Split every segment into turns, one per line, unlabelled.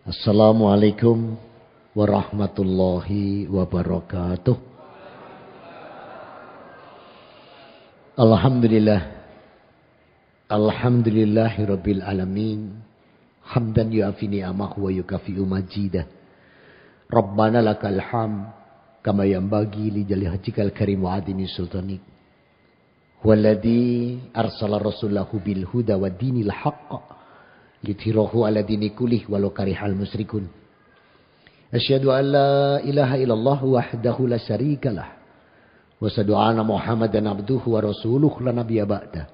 Assalamualaikum warahmatullahi wabarakatuh. Alhamdulillah. Alhamdulillahirabbil alamin. Hamdan yu'afi ni'amahu wa yukafi'u majidah. Rabbana lakal ham kama yanbaghi li jalli hajjikal karim wa adimi sultanik. Walladhi arsala rasulahu bil huda wa dinil haqq. Litirahu ala dini kulih walau karihal musyrikun. Asyhadu an la ilaha illallah wahdahu la syarikalah. Wa asyhadu anna Muhammadan abduhu wa rasuluhu la nabiyya ba'da.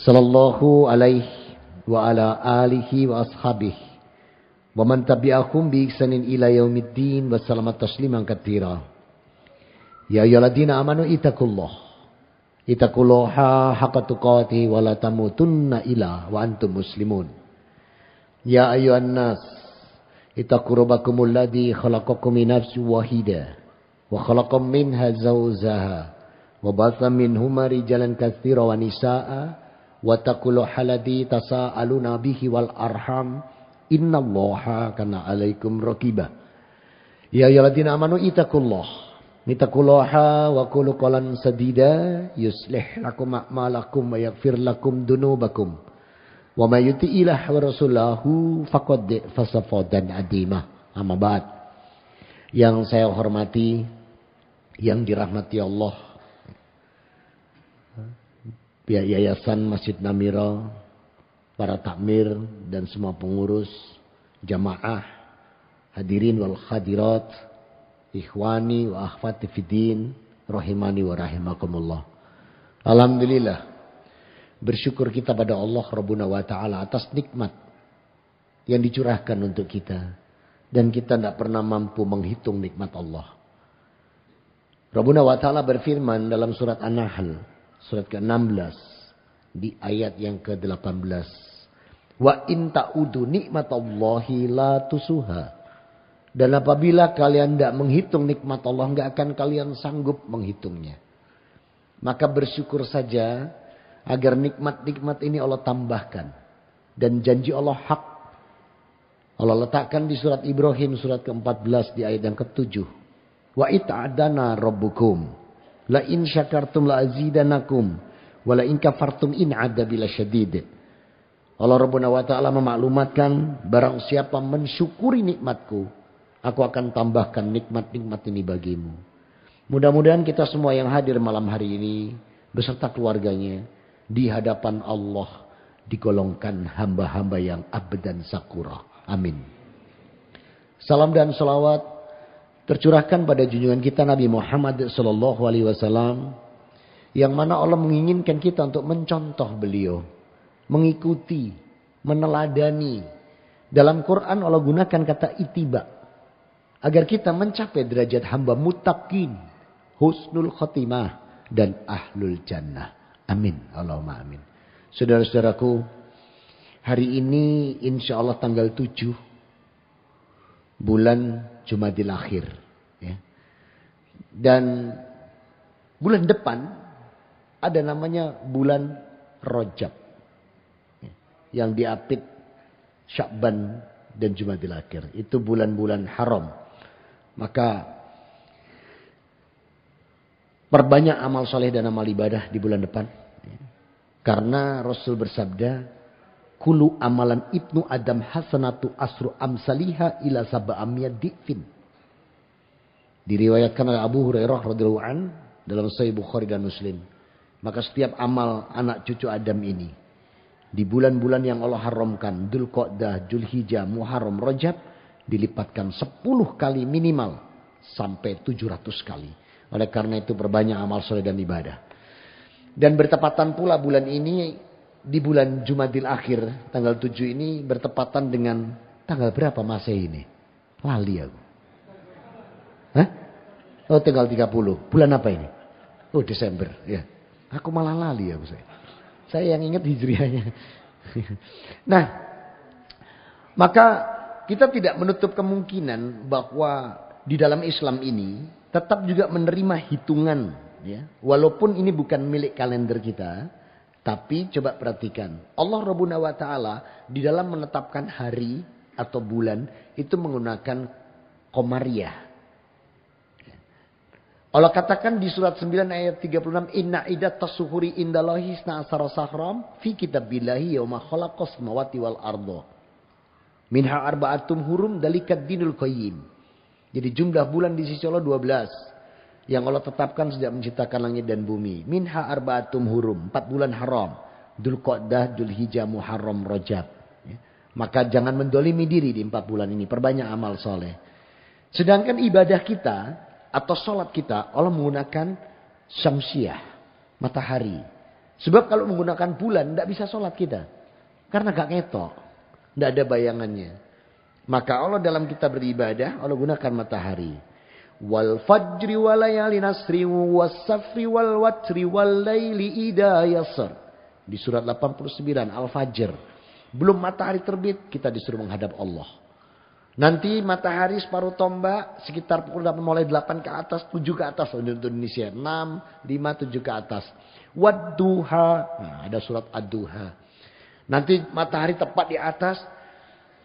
Sallallahu alaihi wa ala alihi wa ashabihi. Wa man tabi'ahum bi ihsanin ila yaumiddin wa sallama tasliman katsira. Ya ayyuhalladzina amanu ittaqullah. Ittaqullaha haqqa tuqatih wa la tamutunna illa wa antum muslimun. Ya ayyuhan nas ittaqu rabbakumul ladzi khalaqakum min nafsin wahidah wa khalaqam minha zawjaha wa batha minhuma rijalan katsiran wa nisaa'a wa taqullaha alladzi tasaaluna bihi wal arham innallaha kana 'alaikum raqiba. Ya ayyuhalladzina amanu ittaqullaha Ittaqullaha wa qulu qawlan sadida yuslih lakum a'malakum wa yaghfir lakum dunubakum wa may yuti'illah wa rasulahu faqad fasafadan adima. Amma ba'd. Yang saya hormati, yang dirahmati Allah, pihak Yayasan Masjid Namira, para takmir dan semua pengurus, jamaah, hadirin wal hadirat, ikhwani wa akhwati fiddin rahimani wa rahimakumullah. Alhamdulillah, bersyukur kita pada Allah Rabbuna wa ta'ala atas nikmat yang dicurahkan untuk kita, dan kita tidak pernah mampu menghitung nikmat Allah. Rabbuna wa ta'ala berfirman dalam surat An-Nahl surat ke-16 di ayat yang ke-18, wa in ta'udu nikmatallahi la tusuha. Dan apabila kalian tidak menghitung nikmat Allah, nggak akan kalian sanggup menghitungnya. Maka bersyukur saja agar nikmat-nikmat ini Allah tambahkan. Dan janji Allah hak. Allah letakkan di surat Ibrahim surat ke-14 di ayat yang ke-7. Wa ita'adana rabbukum la in syakartum la azidanakum wa la in kafartum in adabi lasyadid. Allah Rabbuna wa ta'ala memaklumatkan, barang siapa mensyukuri nikmatku, aku akan tambahkan nikmat-nikmat ini bagimu. Mudah-mudahan kita semua yang hadir malam hari ini beserta keluarganya di hadapan Allah digolongkan hamba-hamba yang abdan sakura. Amin. Salam dan salawat tercurahkan pada junjungan kita Nabi Muhammad sallallahu alaihi wasallam, yang mana Allah menginginkan kita untuk mencontoh beliau, mengikuti, meneladani. Dalam Quran Allah gunakan kata ittiba agar kita mencapai derajat hamba muttaqin, husnul khotimah, dan ahlul jannah. Amin. Allahumma amin. Saudara-saudaraku, hari ini insya Allah tanggal 7 bulan Jumadil Akhir. Ya. Dan bulan depan ada namanya bulan Rajab. Ya. Yang diapit Sya'ban dan Jumadil Akhir. Itu bulan-bulan haram. Maka perbanyak amal soleh dan amal ibadah di bulan depan. Karena Rasul bersabda, kulu amalan ibnu Adam hasanatu asru amsaliha ila sab'amiyad di'fin. Diriwayatkan oleh Abu Hurairah radhiyallahu an dalam Sahih Bukhari dan Muslim. Maka setiap amal anak cucu Adam ini di bulan-bulan yang Allah haramkan, Dzulqa'dah, Dzulhijjah, Muharram, Rajab, dilipatkan 10 kali minimal sampai 700 kali. Oleh karena itu perbanyak amal soleh dan ibadah. Dan bertepatan pula bulan ini di bulan Jumadil Akhir tanggal 7 ini bertepatan dengan tanggal berapa Masehi ini? Lali aku. Hah? Oh, tanggal 30. Bulan apa ini? Oh, Desember, ya. Aku malah lali aku saya. Saya yang ingat hijriahnya. Nah, maka kita tidak menutup kemungkinan bahwa di dalam Islam ini tetap juga menerima hitungan, ya. Walaupun ini bukan milik kalender kita, tapi coba perhatikan. Allah Rabbuna wa ta'ala di dalam menetapkan hari atau bulan itu menggunakan Qamariyah. Allah katakan di surat 9 ayat 36, inna iddatas syuhuri indallahi 12 syahram fi kitabillahi yauma khalaqas samawati wal arda. Minha arba'atum hurum dalikat dinul qayyim. Jadi jumlah bulan di sisi Allah 12. Yang Allah tetapkan sejak menciptakan langit dan bumi. Minha arba'atum hurum, 4 bulan haram. Dzulqa'dah, Dzulhijjah, Muharram, Rajab. Ya. Maka jangan mendolimi diri di 4 bulan ini, perbanyak amal soleh. Sedangkan ibadah kita atau sholat kita, Allah menggunakan syamsiyah, matahari. Sebab kalau menggunakan bulan, tidak bisa sholat kita. Karena gak ketok. Tidak ada bayangannya. Maka Allah dalam kita beribadah, Allah gunakan matahari. Wal fajri wal layalin asri was safri wal watri wal layli idha yasr. Di surat 89 Al-Fajr. Belum matahari terbit, kita disuruh menghadap Allah. Nanti matahari separuh tombak sekitar pukul 8, mulai 8 ke atas, 7 ke atas untuk Indonesia. 6, 5, 7 ke atas. Wadduha. Nah, ada surat Ad-Duha. Nanti matahari tepat di atas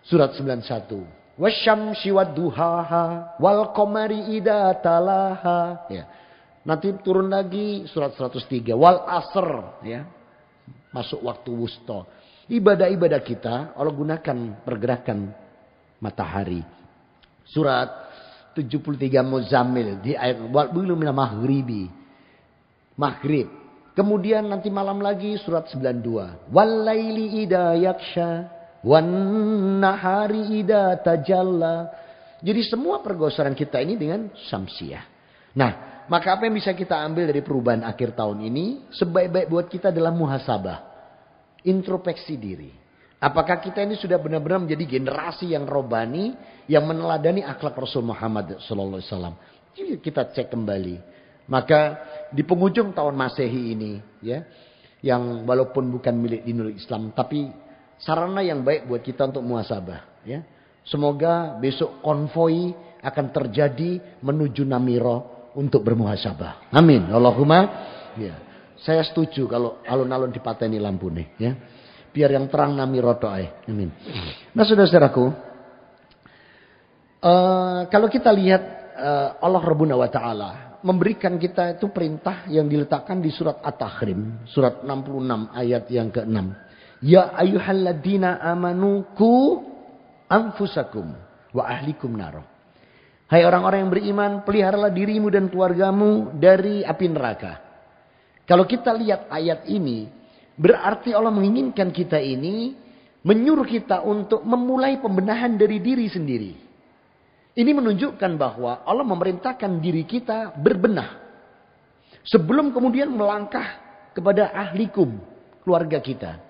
surat 91. Wasyamsi wadduhaha wal qamari idza talaha. Ya. Nanti turun lagi surat 103 wal asr, ya. Masuk waktu wusta. Ibadah-ibadah kita Allah gunakan pergerakan matahari. Surat 73 Muzammil di ayat belum maghribi. Maghrib. Kemudian nanti malam lagi surat 92. Walaili idza yaksha wan nahari idza tajalla. Jadi semua pergosoran kita ini dengan syamsiyah. Nah, maka apa yang bisa kita ambil dari perubahan akhir tahun ini? Sebaik-baik buat kita adalah muhasabah. Introspeksi diri. Apakah kita ini sudah benar-benar menjadi generasi yang robani, yang meneladani akhlak Rasul Muhammad SAW? Kita cek kembali. Maka di penghujung tahun Masehi ini, ya, yang walaupun bukan milik dinul Islam, tapi sarana yang baik buat kita untuk muhasabah. Ya. Semoga besok konvoi akan terjadi menuju Namiro untuk bermuhasabah. Amin. Allahumma. Ya. Saya setuju kalau alun-alun dipateni lampu nih. Ya. Biar yang terang Namiro doa. Amin. Nah, saudara-saudaraku, kalau kita lihat Allah Rabbuna wa Ta'ala memberikan kita itu perintah yang diletakkan di surat At-Tahrim. Surat 66 ayat yang ke-6. Ya ayyuhalladzina amanu ku anfusakum wa ahlikum naro. Hai orang-orang yang beriman, peliharalah dirimu dan keluargamu dari api neraka. Kalau kita lihat ayat ini, berarti Allah menginginkan kita ini, menyuruh kita untuk memulai pembenahan dari diri sendiri. Ini menunjukkan bahwa Allah memerintahkan diri kita berbenah. Sebelum kemudian melangkah kepada ahlikum, keluarga kita,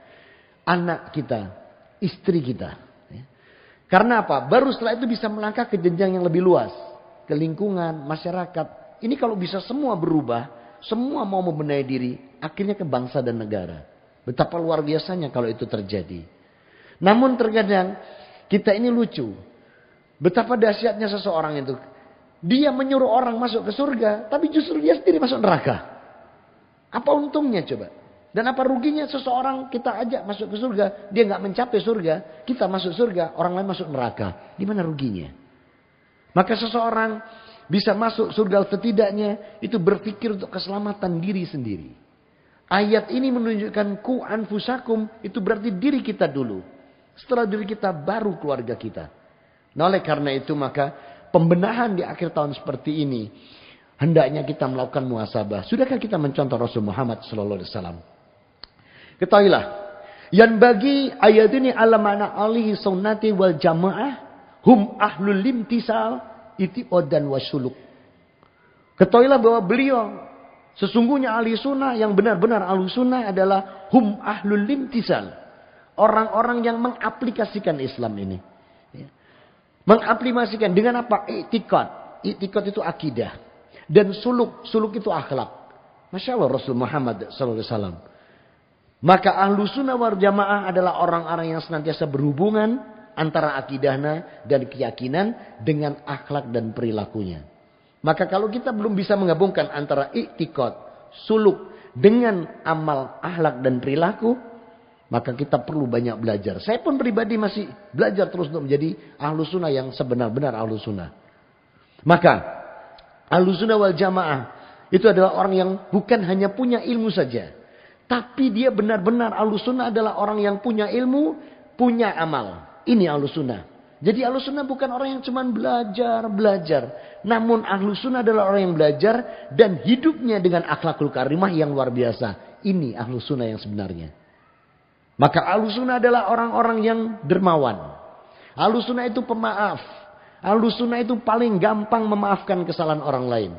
anak kita, istri kita. Karena apa? Baru setelah itu bisa melangkah ke jenjang yang lebih luas. Ke lingkungan, masyarakat. Ini kalau bisa semua berubah, semua mau membenahi diri, akhirnya ke bangsa dan negara. Betapa luar biasanya kalau itu terjadi. Namun terkadang kita ini lucu. Betapa dahsyatnya seseorang itu. Dia menyuruh orang masuk ke surga, tapi justru dia sendiri masuk neraka. Apa untungnya coba? Dan apa ruginya seseorang kita ajak masuk ke surga, dia nggak mencapai surga, kita masuk surga, orang lain masuk neraka. Di mana ruginya? Maka seseorang bisa masuk surga setidaknya itu berpikir untuk keselamatan diri sendiri. Ayat ini menunjukkan ku anfusakum, itu berarti diri kita dulu. Setelah diri kita baru keluarga kita. Nah, oleh karena itu maka pembenahan di akhir tahun seperti ini hendaknya kita melakukan muhasabah. Sudahkah kita mencontoh Rasul Muhammad SAW? Ketahuilah, yang bagi ayat ini ala makna alihi sunnati wal jamaah hum ahlul limtisal itiqad dan wasuluk. Ketahuilah bahwa beliau sesungguhnya ahli sunnah yang benar-benar ahli sunnah adalah hum ahlul limtisal. Orang-orang yang mengaplikasikan Islam ini. Mengaplikasikan dengan apa? I'tiqad. I'tiqad itu akidah. Dan suluk. Suluk itu akhlak. Masya Allah Rasul Muhammad SAW. Maka ahlu sunnah wal jamaah adalah orang-orang yang senantiasa berhubungan antara akidahnya dan keyakinan dengan akhlak dan perilakunya. Maka kalau kita belum bisa menggabungkan antara i'tiqad, suluk dengan amal, akhlak dan perilaku, Maka kita perlu banyak belajar. Saya pun pribadi masih belajar terus untuk menjadi Ahlus Sunnah yang sebenar-benar Ahlus Sunnah. Maka Ahlus Sunnah wal Jamaah itu adalah orang yang bukan hanya punya ilmu saja. Tapi dia benar-benar Ahlus Sunnah adalah orang yang punya ilmu, punya amal. Ini Ahlus Sunnah. Jadi Ahlus Sunnah bukan orang yang cuma belajar. Namun Ahlus Sunnah adalah orang yang belajar dan hidupnya dengan akhlakul karimah yang luar biasa. Ini Ahlus Sunnah yang sebenarnya. Maka Ahlus Sunnah adalah orang-orang yang dermawan. Ahlus Sunnah itu pemaaf. Ahlus Sunnah itu paling gampang memaafkan kesalahan orang lain.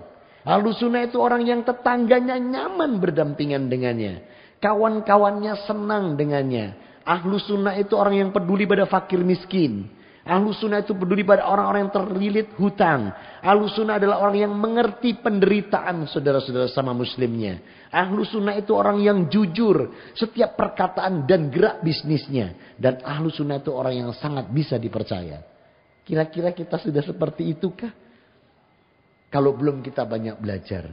Ahlus Sunnah itu orang yang tetangganya nyaman berdampingan dengannya. Kawan-kawannya senang dengannya. Ahlus Sunnah itu orang yang peduli pada fakir miskin. Ahlus Sunnah itu peduli pada orang-orang yang terlilit hutang. Ahlus Sunnah adalah orang yang mengerti penderitaan saudara-saudara sama muslimnya. Ahlus Sunnah itu orang yang jujur setiap perkataan dan gerak bisnisnya. Dan Ahlus Sunnah itu orang yang sangat bisa dipercaya. Kira-kira kita sudah seperti itukah? Kalau belum kita banyak belajar.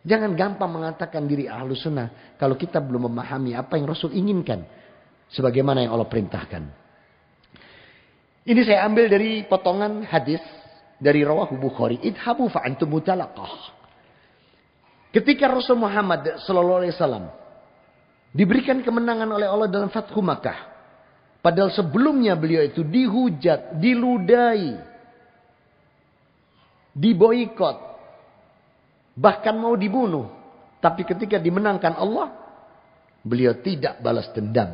Jangan gampang mengatakan diri Ahlus Sunnah kalau kita belum memahami apa yang Rasul inginkan. Sebagaimana yang Allah perintahkan. Ini saya ambil dari potongan hadis dari Rawahu Bukhari. Idhabu fa'antum mutalaqah. Ketika Rasul Muhammad sallallahu alaihi wasallam diberikan kemenangan oleh Allah dalam Fathu Makkah. Padahal sebelumnya beliau itu dihujat, diludai, diboikot, bahkan mau dibunuh. Tapi ketika dimenangkan Allah, beliau tidak balas dendam.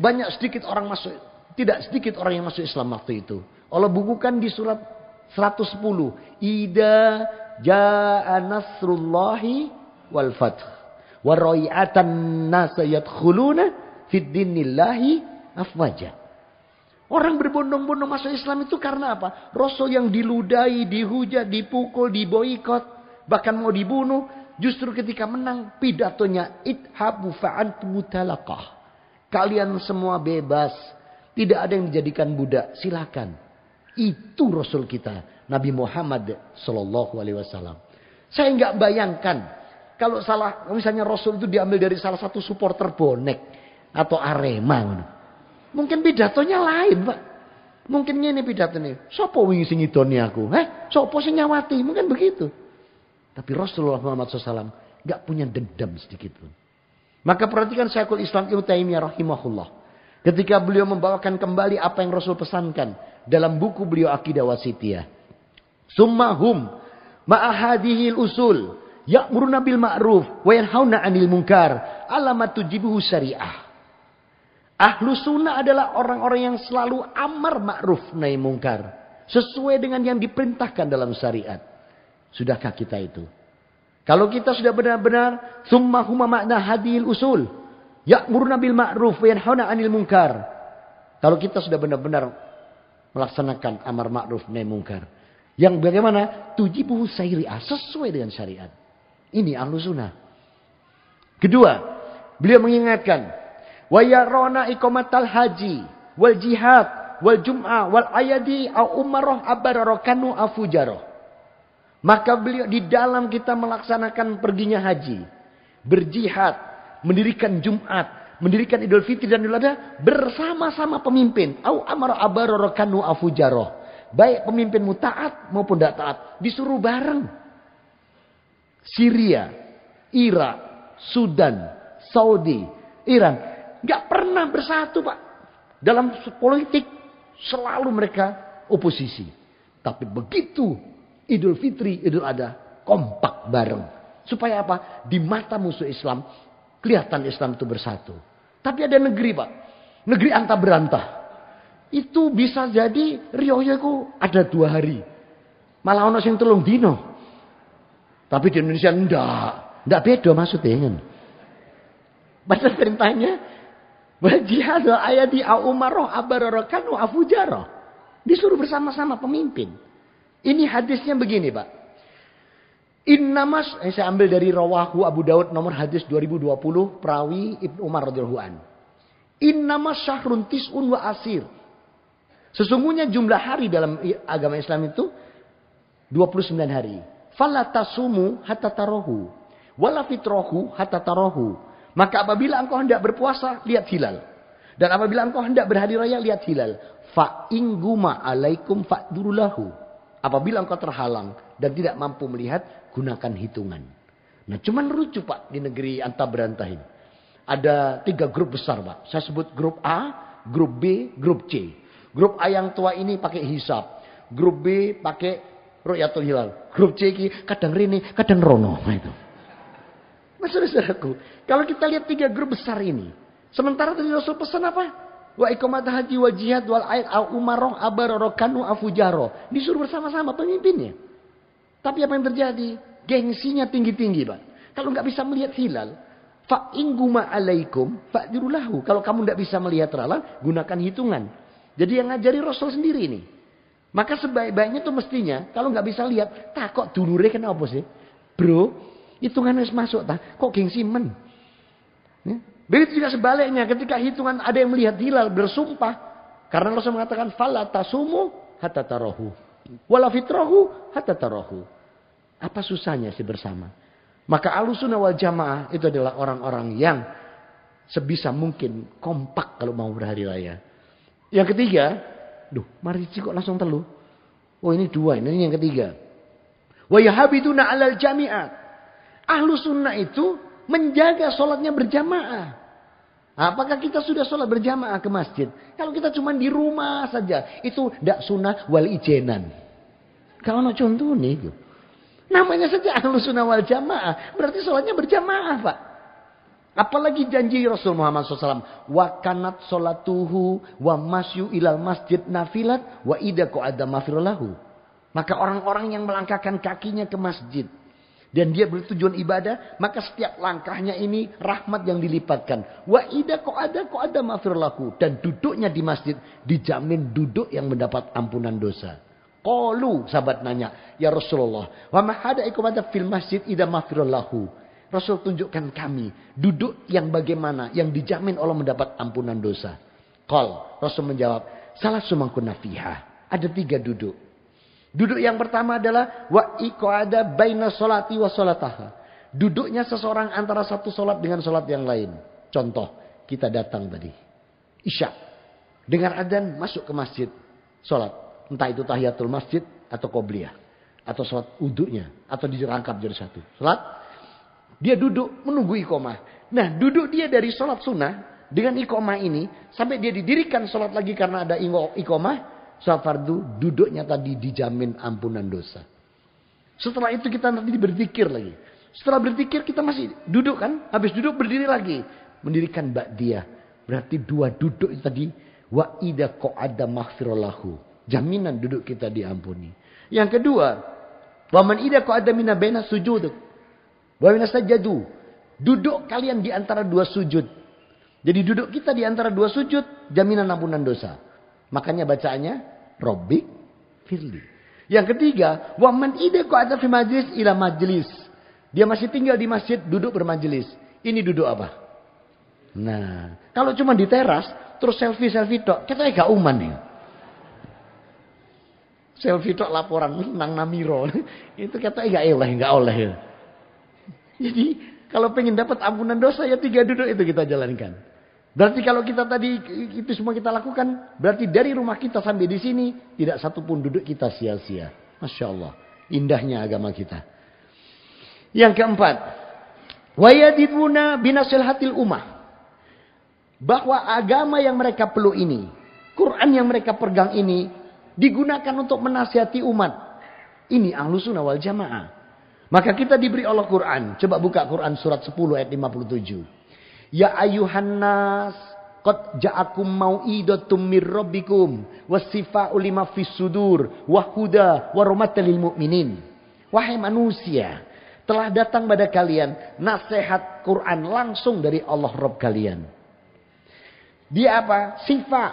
Banyak sedikit orang masuk. Tidak sedikit orang yang masuk Islam waktu itu. Allah bukukan di surat 110. Ida ja'a nasrullahi wal fath. Wa rai'atan nasa yadkhuluna fid dinillahi afwaja. Orang berbondong-bondong masuk Islam itu karena apa? Rasul yang diludai, dihujat, dipukul, diboikot, bahkan mau dibunuh. Justru ketika menang pidatonya idhabu fa'antum mutalaqah. Kalian semua bebas. Tidak ada yang dijadikan budak. Silakan. Itu Rasul kita. Nabi Muhammad Sallallahu Alaihi Wasallam. Saya nggak bayangkan. Kalau misalnya Rasul itu diambil dari salah satu supporter bonek. Atau Arema. Mungkin pidatonya lain Pak. Mungkin ini pidatonya. Sopo wingi sing ngidoni aku. Sopo sing nyawati. Mungkin begitu. Tapi Rasulullah Muhammad SAW nggak punya dendam sedikit pun. Maka perhatikan Syekhul Islam Ibnu Taimiyah rahimahullah. Ketika beliau membawakan kembali apa yang Rasul pesankan dalam buku beliau Aqidah Wasithiyah. Summahum ma'ahadihil usul ya'muruna bil ma'ruf wa yanhauna 'anil munkar alamat tujibuhu syariah. Ahlus Sunnah adalah orang-orang yang selalu amar ma'ruf nahi munkar sesuai dengan yang diperintahkan dalam syariat. Sudahkah kita itu? Kalau kita sudah benar-benar summahum ma'ahadihil usul ya'muruna bil ma'ruf wa yanhauna 'anil munkar. Kalau kita sudah benar-benar melaksanakan amar ma'ruf nahi munkar. Yang bagaimana? Tujibuhu syariah, sesuai dengan syariat. Ini Ahlus Sunnah. Kedua, beliau mengingatkan wa yarona iqamatal haji wal jihad wal jum'ah wal ayadi au umrah abararokanu afujaro. Maka beliau di dalam kita melaksanakan perginya haji, berjihad, mendirikan Jumat, mendirikan Idul Fitri dan Idul Adha bersama-sama pemimpin. Au amara abararokanu afujaroh. Baik pemimpinmu taat maupun tidak taat. Disuruh bareng. Syria, Irak, Sudan, Saudi, Iran. Gak pernah bersatu Pak. Dalam politik selalu mereka oposisi. Tapi begitu Idul Fitri, Idul Adha kompak bareng. Supaya apa? Di mata musuh Islam kelihatan Islam itu bersatu. Tapi ada negeri Pak. Negeri antah berantah. Itu bisa jadi riyoyo itu ada 2 hari. Malah ono sing 3 dino. Tapi di Indonesia ndak beda maksudnya. Padahal perintahnya wajihad wa ayati au umaroh abararakan wa afujaroh. Disuruh bersama-sama pemimpin. Ini hadisnya begini Pak. Saya ambil dari Rawahu Abu Daud nomor hadis 2020 perawi Ibnu Umar radhiyallahu an. Innamas syahrun tis'un wa asir. Sesungguhnya jumlah hari dalam agama Islam itu 29 hari. Fala tasumu hatta tarahu wala fitrahu hatta tarahu. Maka apabila engkau hendak berpuasa, lihat hilal. Dan apabila engkau hendak berhari raya, lihat hilal. Fa inguma alaikum fa'durulahu. Apabila engkau terhalang dan tidak mampu melihat, gunakan hitungan. Nah, cuman lucu Pak di negeri antah berantah ini. Ada 3 grup besar Pak. Saya sebut grup A, grup B, grup C. Grup A yang tua ini pakai hisab. Grup B pakai ru'yatul hilal. Grup C ini kadang rini, kadang rono. Nah, itu. Mas saudaraku, kalau kita lihat 3 grup besar ini, sementara tadi Rasul pesan apa? Wa iqamat haji wa jihad wal aid au umaroh abaroro kanu afujaro. Disuruh bersama-sama pemimpinnya. Tapi apa yang terjadi? Gengsinya tinggi-tinggi, Pak. Kalau nggak bisa melihat hilal, fa inguma alaikum fa'dirulahu. Kalau kamu nggak bisa melihat hilal, gunakan hitungan. Jadi yang ngajari Rasul sendiri ini. Maka sebaik-baiknya tuh mestinya kalau nggak bisa lihat, tak kok dulure kenapa sih? Bro, hitungan harus masuk tak? Kok gengsi men? Ya? Begitu juga sebaliknya ketika hitungan ada yang melihat hilal bersumpah. Karena Rasul mengatakan fala tasumu hatta tarahu. Wala fitrahu hatta tarahu. Apa susahnya sih bersama? Maka Ahlussunnah wal Jamaah itu adalah orang-orang yang sebisa mungkin kompak kalau mau berhari raya. Yang ketiga, mari kok langsung telu. Oh ini 2, ini yang ketiga. Wa yahabiduna 'alal jami'at. Ahlussunnah itu menjaga sholatnya berjamaah. Apakah kita sudah sholat berjamaah ke masjid? Kalau kita cuma di rumah saja, itu tidak sunnah wal ijenan. Kalau no contoh nih, namanya saja Ahlussunnah wal Jamaah, berarti sholatnya berjamaah, Pak. Apalagi janji Rasul Muhammad SAW, wa kanat sholatuhu wa masyu ilal masjid nafilat wa ida qa'ada mafirullahu. Maka orang-orang yang melangkahkan kakinya ke masjid dan dia bertujuan ibadah, maka setiap langkahnya ini rahmat yang dilipatkan. Wa ida qa'ada mafirullahu. Dan duduknya di masjid dijamin duduk yang mendapat ampunan dosa. Qalu, sahabat nanya, ya Rasulullah, wa ma hada iqamata fil masjid ida mafirullahu. Rasul tunjukkan kami duduk yang bagaimana yang dijamin Allah mendapat ampunan dosa. Qal, Rasul menjawab, salah sumangkunna fiha. Ada 3 duduk. Duduk yang pertama adalah wa iqada baina sholati wa sholataha. Duduknya seseorang antara satu sholat dengan sholat yang lain. Contoh, kita datang tadi Isya. Dengar adzan, masuk ke masjid, sholat. Entah itu tahiyatul masjid atau qobliyah. Atau sholat uduknya. Atau dirangkap jadi satu. Sholat. Dia duduk menunggu iqomah. Nah, duduk dia dari sholat sunnah dengan iqomah ini. Sampai dia didirikan sholat lagi karena ada iqomah. Sholat fardu, duduknya tadi dijamin ampunan dosa. Setelah itu kita nanti berzikir lagi. Setelah berzikir kita masih duduk kan. Habis duduk berdiri lagi. Mendirikan ba'diyah. Berarti 2 duduk itu tadi. Wa ida qa'ada maghfirullahu. Jaminan duduk kita diampuni. Yang kedua. Wa man ida qa'ada mina baina sujud. Wa mina sajadu. Duduk kalian di antara 2 sujud. Jadi duduk kita di antara 2 sujud. Jaminan ampunan dosa. Makanya bacaannya Rabbik firli. Yang ketiga, wa man ida qa'ada fi majlis ila majlis. Dia masih tinggal di masjid, duduk bermajelis. Ini duduk apa? Nah, kalau cuma di teras terus selfie tok, kita gak uman ya. Selfie tok laporan nang Namiro. Itu kata gak oleh ya. Jadi, kalau pengen dapat ampunan dosa ya 3 duduk itu kita jalankan. Berarti kalau kita tadi itu semua kita lakukan, berarti dari rumah kita sampai di sini tidak satu pun duduk kita sia-sia. Masya Allah, indahnya agama kita. Yang keempat, wayadibuna binasilhatil ummah. Bahwa agama yang mereka peluk ini, Quran yang mereka pegang ini, digunakan untuk menasihati umat. Ini Ahlussunnah wal Jamaah. Maka kita diberi Allah Quran. Coba buka Quran surat 10 ayat 57. Ya ayuhan nas qad ja'akum mau'idatum mir rabbikum wasifa'u lima fis sudur wa huda wa rahmatal lil mu'minin. Wahai manusia, telah datang pada kalian nasihat Quran langsung dari Allah Rabb kalian. Dia apa? Sifa,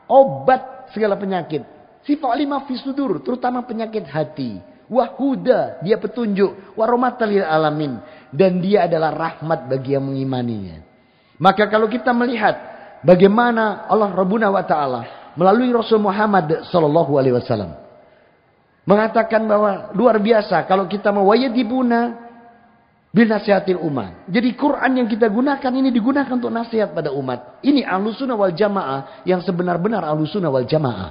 obat segala penyakit. Sifa lima fis sudur, terutama penyakit hati. Wa huda, dia petunjuk. Wa rahmatal lil alamin, dan dia adalah rahmat bagi yang mengimaninya. Maka kalau kita melihat bagaimana Allah Rabbuna wa Ta'ala melalui Rasul Muhammad sallallahu alaihi wasallam mengatakan bahwa luar biasa kalau kita mewayadibuna binasihatil umat. Jadi Quran yang kita gunakan ini digunakan untuk nasihat pada umat. Ini Ahlussunnah wal Jamaah yang sebenar-benar Ahlussunnah wal Jamaah.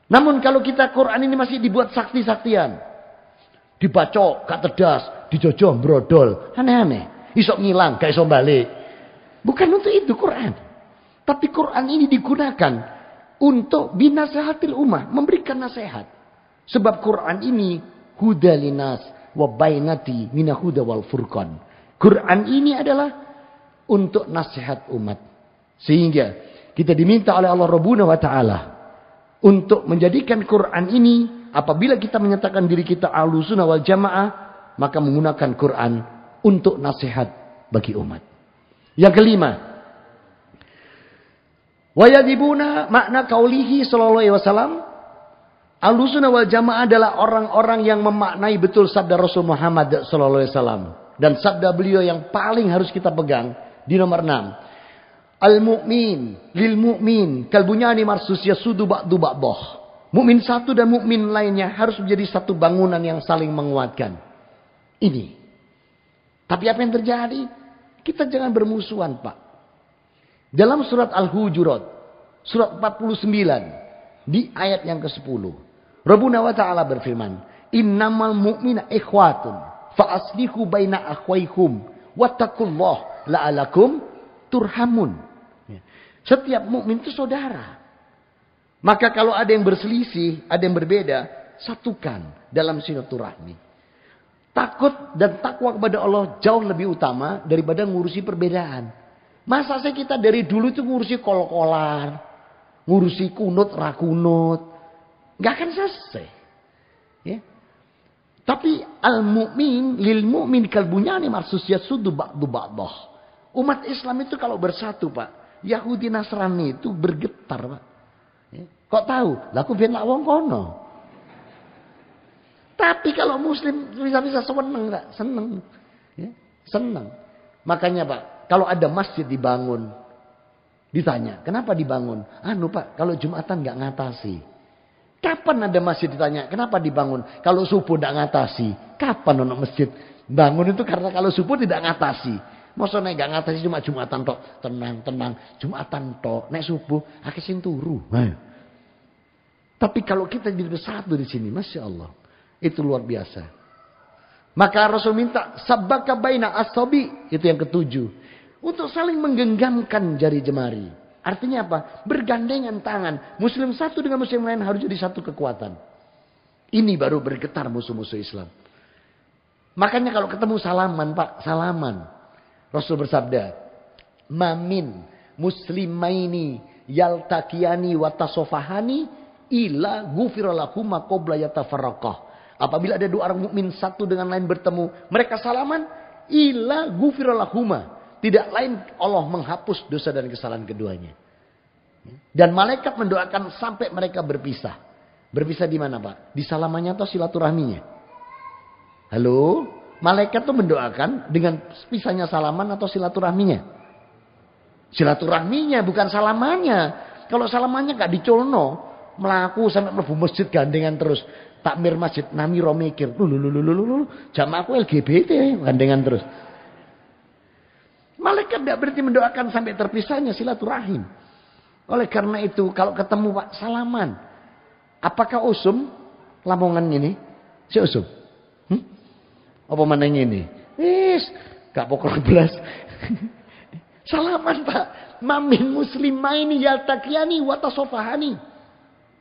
Namun kalau kita Quran ini masih dibuat sakti-saktian. Dibacok, gak tedas, dijojong, brodol. Aneh-aneh. Isok ngilang, gak iso balik. Bukan untuk itu Quran. Tapi Quran ini digunakan untuk binasihatil umat. Memberikan nasihat. Sebab Quran ini huda linas wa bainati minahuda wal furqan. Quran ini adalah untuk nasihat umat. Sehingga kita diminta oleh Allah Rabbuna wa ta'ala untuk menjadikan Quran ini, apabila kita menyatakan diri kita Ahlussunnah wal Jamaah, maka menggunakan Quran untuk nasihat bagi umat. Yang kelima, wayadibuna makna kaulihi sallallahu alaihi wasallam. Ahlussunnah wal Jamaah adalah orang-orang yang memaknai betul sabda Rasul Muhammad sallallahu alaihi wasallam, dan sabda beliau yang paling harus kita pegang di nomor 6. Al-mu'min lil mu'min kal bunyani marsus yasudu ba'du ba'dah. Mukmin satu dan mukmin lainnya harus menjadi satu bangunan yang saling menguatkan. Ini. Tapi apa yang terjadi? Kita jangan bermusuhan, Pak. Dalam surat Al-Hujurat, surat 49, di ayat yang ke-10. Rabbuna wa ta'ala berfirman, innamal mu'mina ikhwatun fa aslihu baina akhwaykum wattaqullaha la'alakum turhamun. Setiap mukmin itu saudara. Maka kalau ada yang berselisih, ada yang berbeda, satukan dalam silaturahmi. Takut dan takwa kepada Allah jauh lebih utama daripada ngurusi perbedaan. Masa sih kita dari dulu itu ngurusi kol-kolar, ngurusi kunut rakunut, nggak akan selesai. Ya. Tapi al-mu'min lil mu'min kal bunyani marsus yasudu ba'du ba'dah. Umat Islam itu kalau bersatu, Pak, Yahudi Nasrani itu bergetar, Pak. Ya. Kok tahu? Laku ben lak wong kono. Tapi kalau Muslim bisa-bisa seneng, enggak? Seneng. Ya. Seneng. Makanya, Pak, kalau ada masjid dibangun, ditanya, kenapa dibangun? Anu, Pak, kalau Jumatan enggak ngatasi. Kapan ada masjid ditanya, kenapa dibangun? Kalau subuh enggak ngatasi. Kapan ono masjid? Bangun itu karena kalau subuh tidak ngatasi. Masa nek gak ngatasi cuma Jumatan tok, tenang, Jumatan tok, nek subuh akeh sing turu. Tapi kalau kita jadi bersatu di sini, Masya Allah, itu luar biasa. Maka Rasul minta sabaka baina asabi, itu yang ketujuh, untuk saling menggenggamkan jari jemari. Artinya apa? Bergandengan tangan. Muslim satu dengan muslim lain harus jadi satu kekuatan. Ini baru bergetar musuh-musuh Islam. Makanya kalau ketemu salaman, Pak, salaman. Rasul bersabda, mamin muslimaini yaltaqiyani wa tasofahani ila ghufira lahuma qabla yatafarraqah. Apabila ada dua orang mukmin satu dengan lain bertemu, mereka salaman, ila ghufira lahuma. Tidak lain Allah menghapus dosa dan kesalahan keduanya. Dan malaikat mendoakan sampai mereka berpisah. Berpisah di mana, Pak? Di salamannya atau silaturahminya? Halo? Malaikat tuh mendoakan dengan pisahnya salaman atau silaturahminya? Silaturahminya, bukan salamannya. Kalau salamannya gak diculno, melaku sampai mlebu masjid gandengan terus. Takmir masjid namiro mikir, jamaah aku LGBT gandengan terus. Malaikat tidak berarti mendoakan sampai terpisahnya silaturahim. Oleh karena itu, kalau ketemu Pak salaman, apakah usum Lamongan ini? Si usum? Apa mana ini? Wis, gak pokok belas. Salaman, Pak. Mamin muslimaini yaltaqiyani wa tasofahani.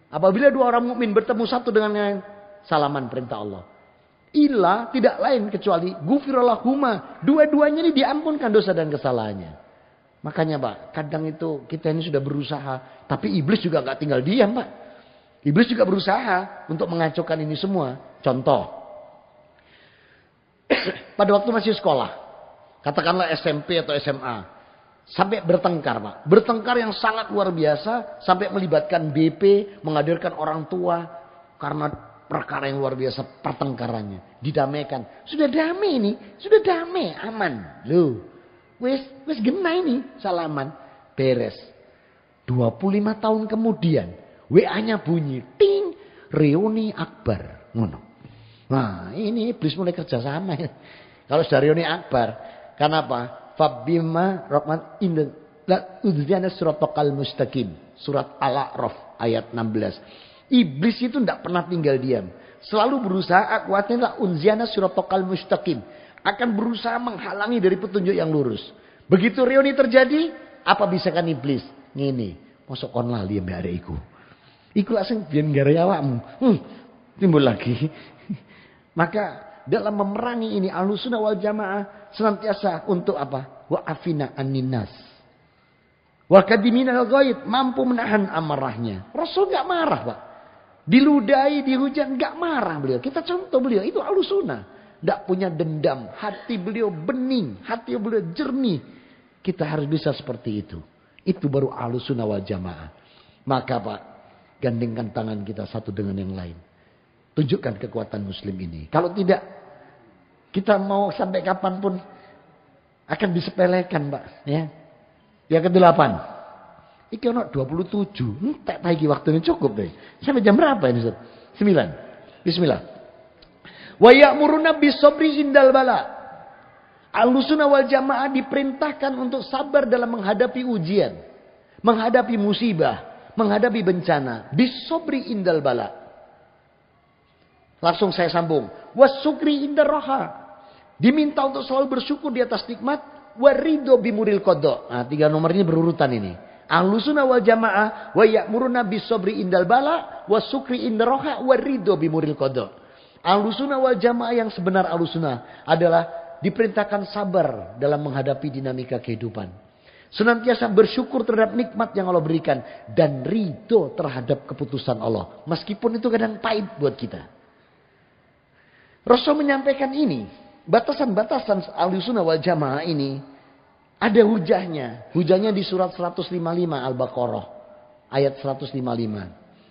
Apabila dua orang mukmin bertemu satu dengan yang lain, salaman perintah Allah. Illa tidak lain kecuali ghufirallahuma. Dua-duanya ini diampunkan dosa dan kesalahannya. Makanya, Pak, kadang itu kita ini sudah berusaha, tapi iblis juga gak tinggal diam, Pak. Iblis juga berusaha untuk mengacaukan ini semua. Contoh, pada waktu masih sekolah, katakanlah SMP atau SMA, sampai bertengkar, Pak. Bertengkar yang sangat luar biasa, sampai melibatkan BP, menghadirkan orang tua, karena perkara yang luar biasa pertengkarannya. Didamaikan. Sudah damai ini, sudah damai, aman. Loh, wes gena ini, salaman, beres. 25 tahun kemudian, WA-nya bunyi, ting, reuni akbar. Ngono. Nah, ini iblis mulai kerja sama. Kalau sudah reuni akbar. Kenapa? Fabima rahmat indah. La udziyana siratal mustaqim. Surat Al-A'raf ayat 16. Iblis itu tidak pernah tinggal diam. Selalu berusaha akuatnya unziana siratal mustaqim. Akan berusaha menghalangi dari petunjuk yang lurus. Begitu reuni terjadi, apa bisa kan iblis? Ngene, mosok kon lali mbek arek iku. Iku langsung biyen gara awakmu. Timbul lagi. Maka dalam memerangi ini Ahlussunnah wal Jamaah senantiasa untuk apa? Wa afina anninas. Wa kadiminal ghaid, mampu menahan amarahnya. Rasul enggak marah, Pak. Diludahi, dihujat enggak marah beliau. Kita contoh beliau, itu Ahlussunnah. Enggak punya dendam, hati beliau bening, hati beliau jernih. Kita harus bisa seperti itu. Itu baru Ahlussunnah wal Jamaah. Maka Pak, gandengkan tangan kita satu dengan yang lain. Tunjukkan kekuatan muslim ini. Kalau tidak, kita mau sampai kapanpun akan disepelekan Pak. Ya. Yang ke-8. Iki ono 27. Tak pagi waktunya cukup deh. Sampai jam berapa ini Ustaz? 9. Bismillah. Wa ya'muruna bis-sabri indal bala. Ahlussunnah wal Jamaah diperintahkan untuk sabar dalam menghadapi ujian, menghadapi musibah, menghadapi bencana. Bis-sabri indal bala. Langsung saya sambung. Was-sukri indar raha. Diminta untuk selalu bersyukur di atas nikmat. Warido bimuril qada. Nah, 3 nomor ini berurutan ini. Ahlussunnah wal Jamaah wa ya'muruna bis-sabri indal bala was-sukri indar raha warido bimuril qada. Ahlussunnah wal Jamaah yang sebenar Ahlussunnah adalah diperintahkan sabar dalam menghadapi dinamika kehidupan. Senantiasa bersyukur terhadap nikmat yang Allah berikan. Dan ridho terhadap keputusan Allah. Meskipun itu kadang pahit buat kita. Rasul menyampaikan ini. Batasan-batasan Ahlussunnah wal Jamaah ini. Ada hujahnya. Hujahnya di surat 155 Al-Baqarah. Ayat 155.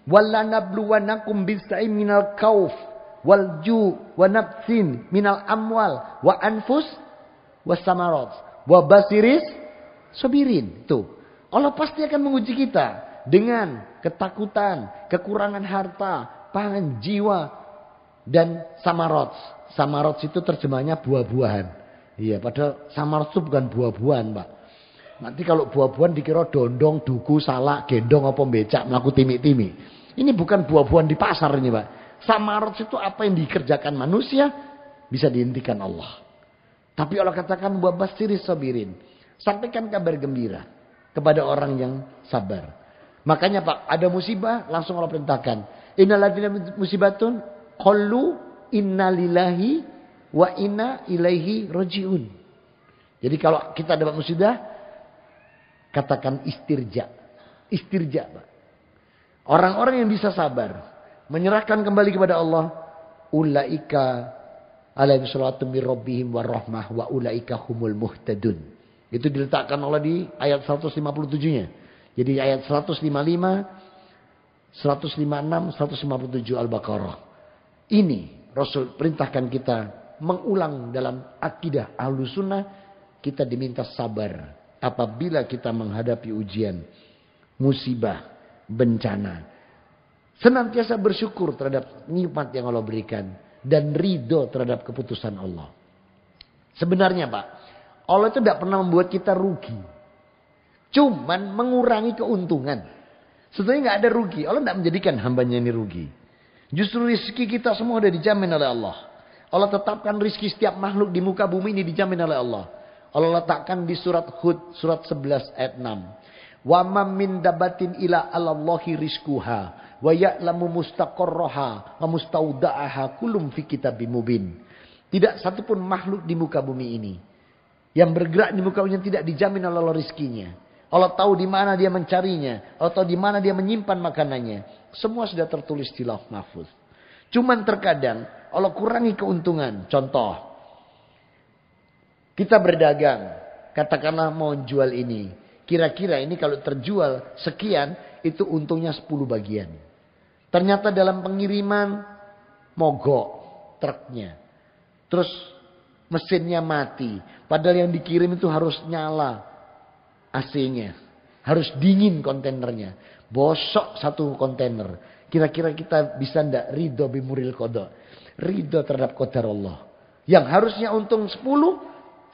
Walanabluwanakum bisa'im minal kauf. Walju wa nafsin minal amwal wa anfus wasamarat wa basiris sabirin. Tuh, Allah pasti akan menguji kita dengan ketakutan, kekurangan harta, pangan, jiwa dan samarat. Samarat itu terjemahnya buah-buahan. Iya, padahal samarat itu bukan buah-buahan, Pak. Nanti kalau buah-buahan dikira dondong, duku, salak, gendong apa becak melaku timi-timi. Ini bukan buah-buahan di pasar ini, Pak. Samarat itu apa yang dikerjakan manusia bisa dihentikan Allah. Tapi Allah katakan wabashiris sabirin. Sampaikan kabar gembira kepada orang yang sabar. Makanya Pak, ada musibah langsung Allah perintahkan. Innalladzina musibatun qalu innalillahi wa inna ilaihi rajiun. Jadi kalau kita dapat musibah katakan istirja. Istirja, Pak. Orang-orang yang bisa sabar menyerahkan kembali kepada Allah. Ulaika alaihim salatu min rabbihim warahmah wa ulaika humul muhtadun. Itu diletakkan Allah di ayat 157-nya. Jadi ayat 155, 156, 157 Al-Baqarah. Ini Rasul perintahkan kita mengulang dalam akidah Ahlussunnah. Kita diminta sabar apabila kita menghadapi ujian, musibah, bencana. Senantiasa bersyukur terhadap nikmat yang Allah berikan. Dan ridho terhadap keputusan Allah. Sebenarnya Pak, Allah itu tidak pernah membuat kita rugi. Cuman mengurangi keuntungan. Sebetulnya nggak ada rugi. Allah tidak menjadikan hambanya ini rugi. Justru rezeki kita semua sudah dijamin oleh Allah. Allah tetapkan rezeki setiap makhluk di muka bumi ini dijamin oleh Allah. Allah letakkan di surat Hud, surat 11 ayat 6. Wa ma min dabatin ila alallahi rizquha. Wa ya'lamu mustaqarraha wa mustauda'aha kullum fi kitabim mubin. Tidak satupun makhluk di muka bumi ini yang bergerak di muka bumi yang tidak dijamin oleh Allah rizkinya. Allah tahu di mana dia mencarinya, Allah tahu di mana dia menyimpan makanannya. Semua sudah tertulis di Lauh Mahfuz. Cuman terkadang Allah kurangi keuntungan. Contoh, kita berdagang, katakanlah mau jual ini. Kira-kira ini kalau terjual sekian, itu untungnya 10 bagian. Ternyata dalam pengiriman mogok truknya. Terus mesinnya mati. Padahal yang dikirim itu harus nyala AC-nya. Harus dingin kontainernya. Bosok satu kontainer. Kira-kira kita bisa ndak ridho bimuril qada. Ridho terhadap qadar Allah. Yang harusnya untung 10,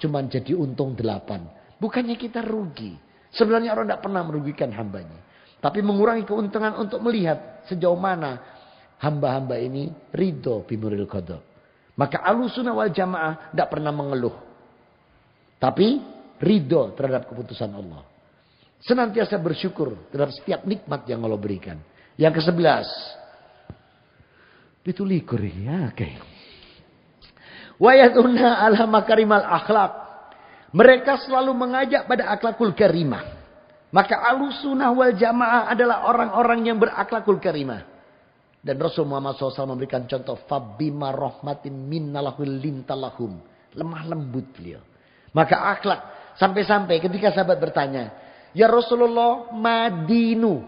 cuman jadi untung 8. Bukannya kita rugi. Sebenarnya orang tidak pernah merugikan hambanya. Tapi mengurangi keuntungan untuk melihat sejauh mana hamba-hamba ini ridho bimuril qadha. Maka Ahlussunnah wal Jamaah tidak pernah mengeluh. Tapi ridho terhadap keputusan Allah. Senantiasa bersyukur terhadap setiap nikmat yang Allah berikan. Yang ke-11. Ditulikur ya, oke. Wa yadunna ala makarimal akhlak. Mereka selalu mengajak pada akhlakul karimah. Maka Ahlussunnah wal Jamaah adalah orang-orang yang berakhlakul karimah. Dan Rasul Muhammad SAW memberikan contoh. Fabima rahmatin minnalahul lintalahum. Lemah lembut beliau. Maka akhlak. Sampai-sampai ketika sahabat bertanya. Ya Rasulullah madinu.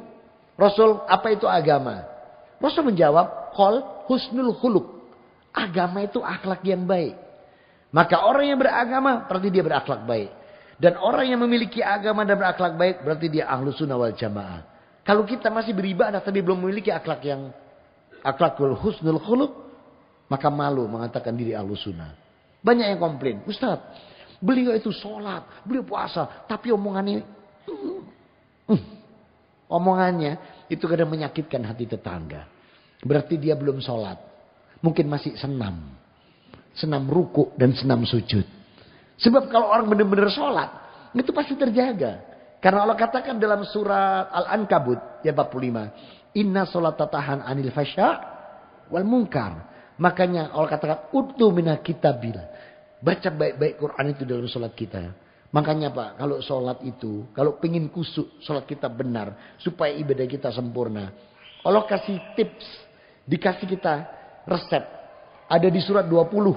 Rasul apa itu agama? Rasul menjawab. Qol husnul khuluq. Agama itu akhlak yang baik. Maka orang yang beragama berarti dia berakhlak baik. Dan orang yang memiliki agama dan berakhlak baik berarti dia Ahlussunnah wal Jamaah. Kalau kita masih beribadah tapi belum memiliki akhlak yang akhlakul husnul khuluq, maka malu mengatakan diri Ahlussunnah. Banyak yang komplain, Ustaz, beliau itu sholat, beliau puasa, tapi omongannya itu kadang menyakitkan hati tetangga. Berarti dia belum sholat. Mungkin masih senam. Senam ruku dan senam sujud. Sebab kalau orang benar-benar sholat. Itu pasti terjaga. Karena Allah katakan dalam surat Al-Ankabut. Ya 45. Inna sholat tatahan anil fasya' wal munkar. Makanya Allah katakan. Utlu minna kitabil. Baca baik-baik Quran itu dalam sholat kita. Makanya Pak. Kalau sholat itu. Kalau pengen kusuk. Sholat kita benar. Supaya ibadah kita sempurna. Allah kasih tips. Dikasih kita resep. Ada di surat 20.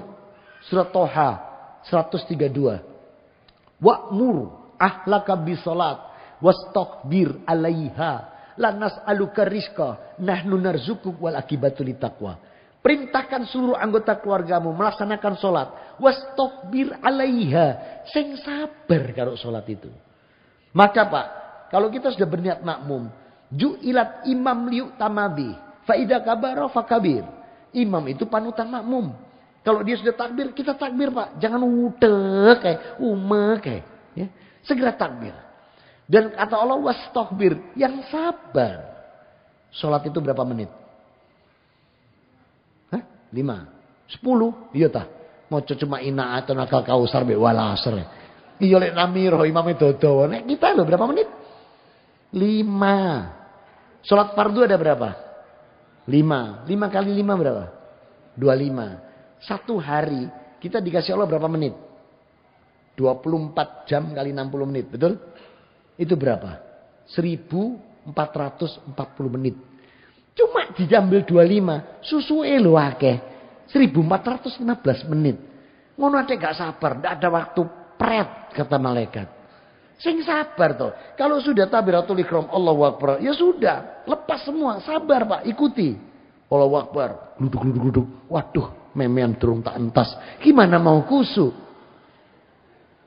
Surat Toha. 132. Wa'mur ahlaka bisolat. Wastaghfir alaiha. La nas'aluka rizqa. Nahnu narzukuk wal akibatu litaqwa. Perintahkan seluruh anggota keluargamu melaksanakan sholat. Wastaghfir alaiha. Sing sabar kalau sholat itu. Maka Pak. Kalau kita sudah berniat makmum. Ju'ilat imam liuk tamabi. Faidah kabaro fakabir. Imam itu panutan makmum. Kalau dia sudah takbir, kita takbir Pak. Jangan udek kayak. Ya. Segera takbir. Dan kata Allah wastaghfir. Yang sabar. Sholat itu berapa menit? 5. 10. Iya tah. Mau cuma ina atau nakal kausar be walasar. Iya lek namiro imamnya dodo. Nek kita loh berapa menit? 5. Sholat fardu ada berapa? 5 kali 5 berapa? 25. Satu hari kita dikasih Allah berapa menit? 24 jam kali 60 menit. Betul? Itu berapa? 1440 menit. Cuma diambil 25. Susuke lho akeh. 1415 menit. Ngono ate gak sabar. Tidak ada waktu pret kata malaikat. Sing sabar toh. Kalau sudah takbiratul ihram Allahu Akbar, ya sudah, lepas semua, sabar Pak, ikuti. Allahu Akbar, duduk. Waduh, memean durung tak entas. Gimana mau kusuk?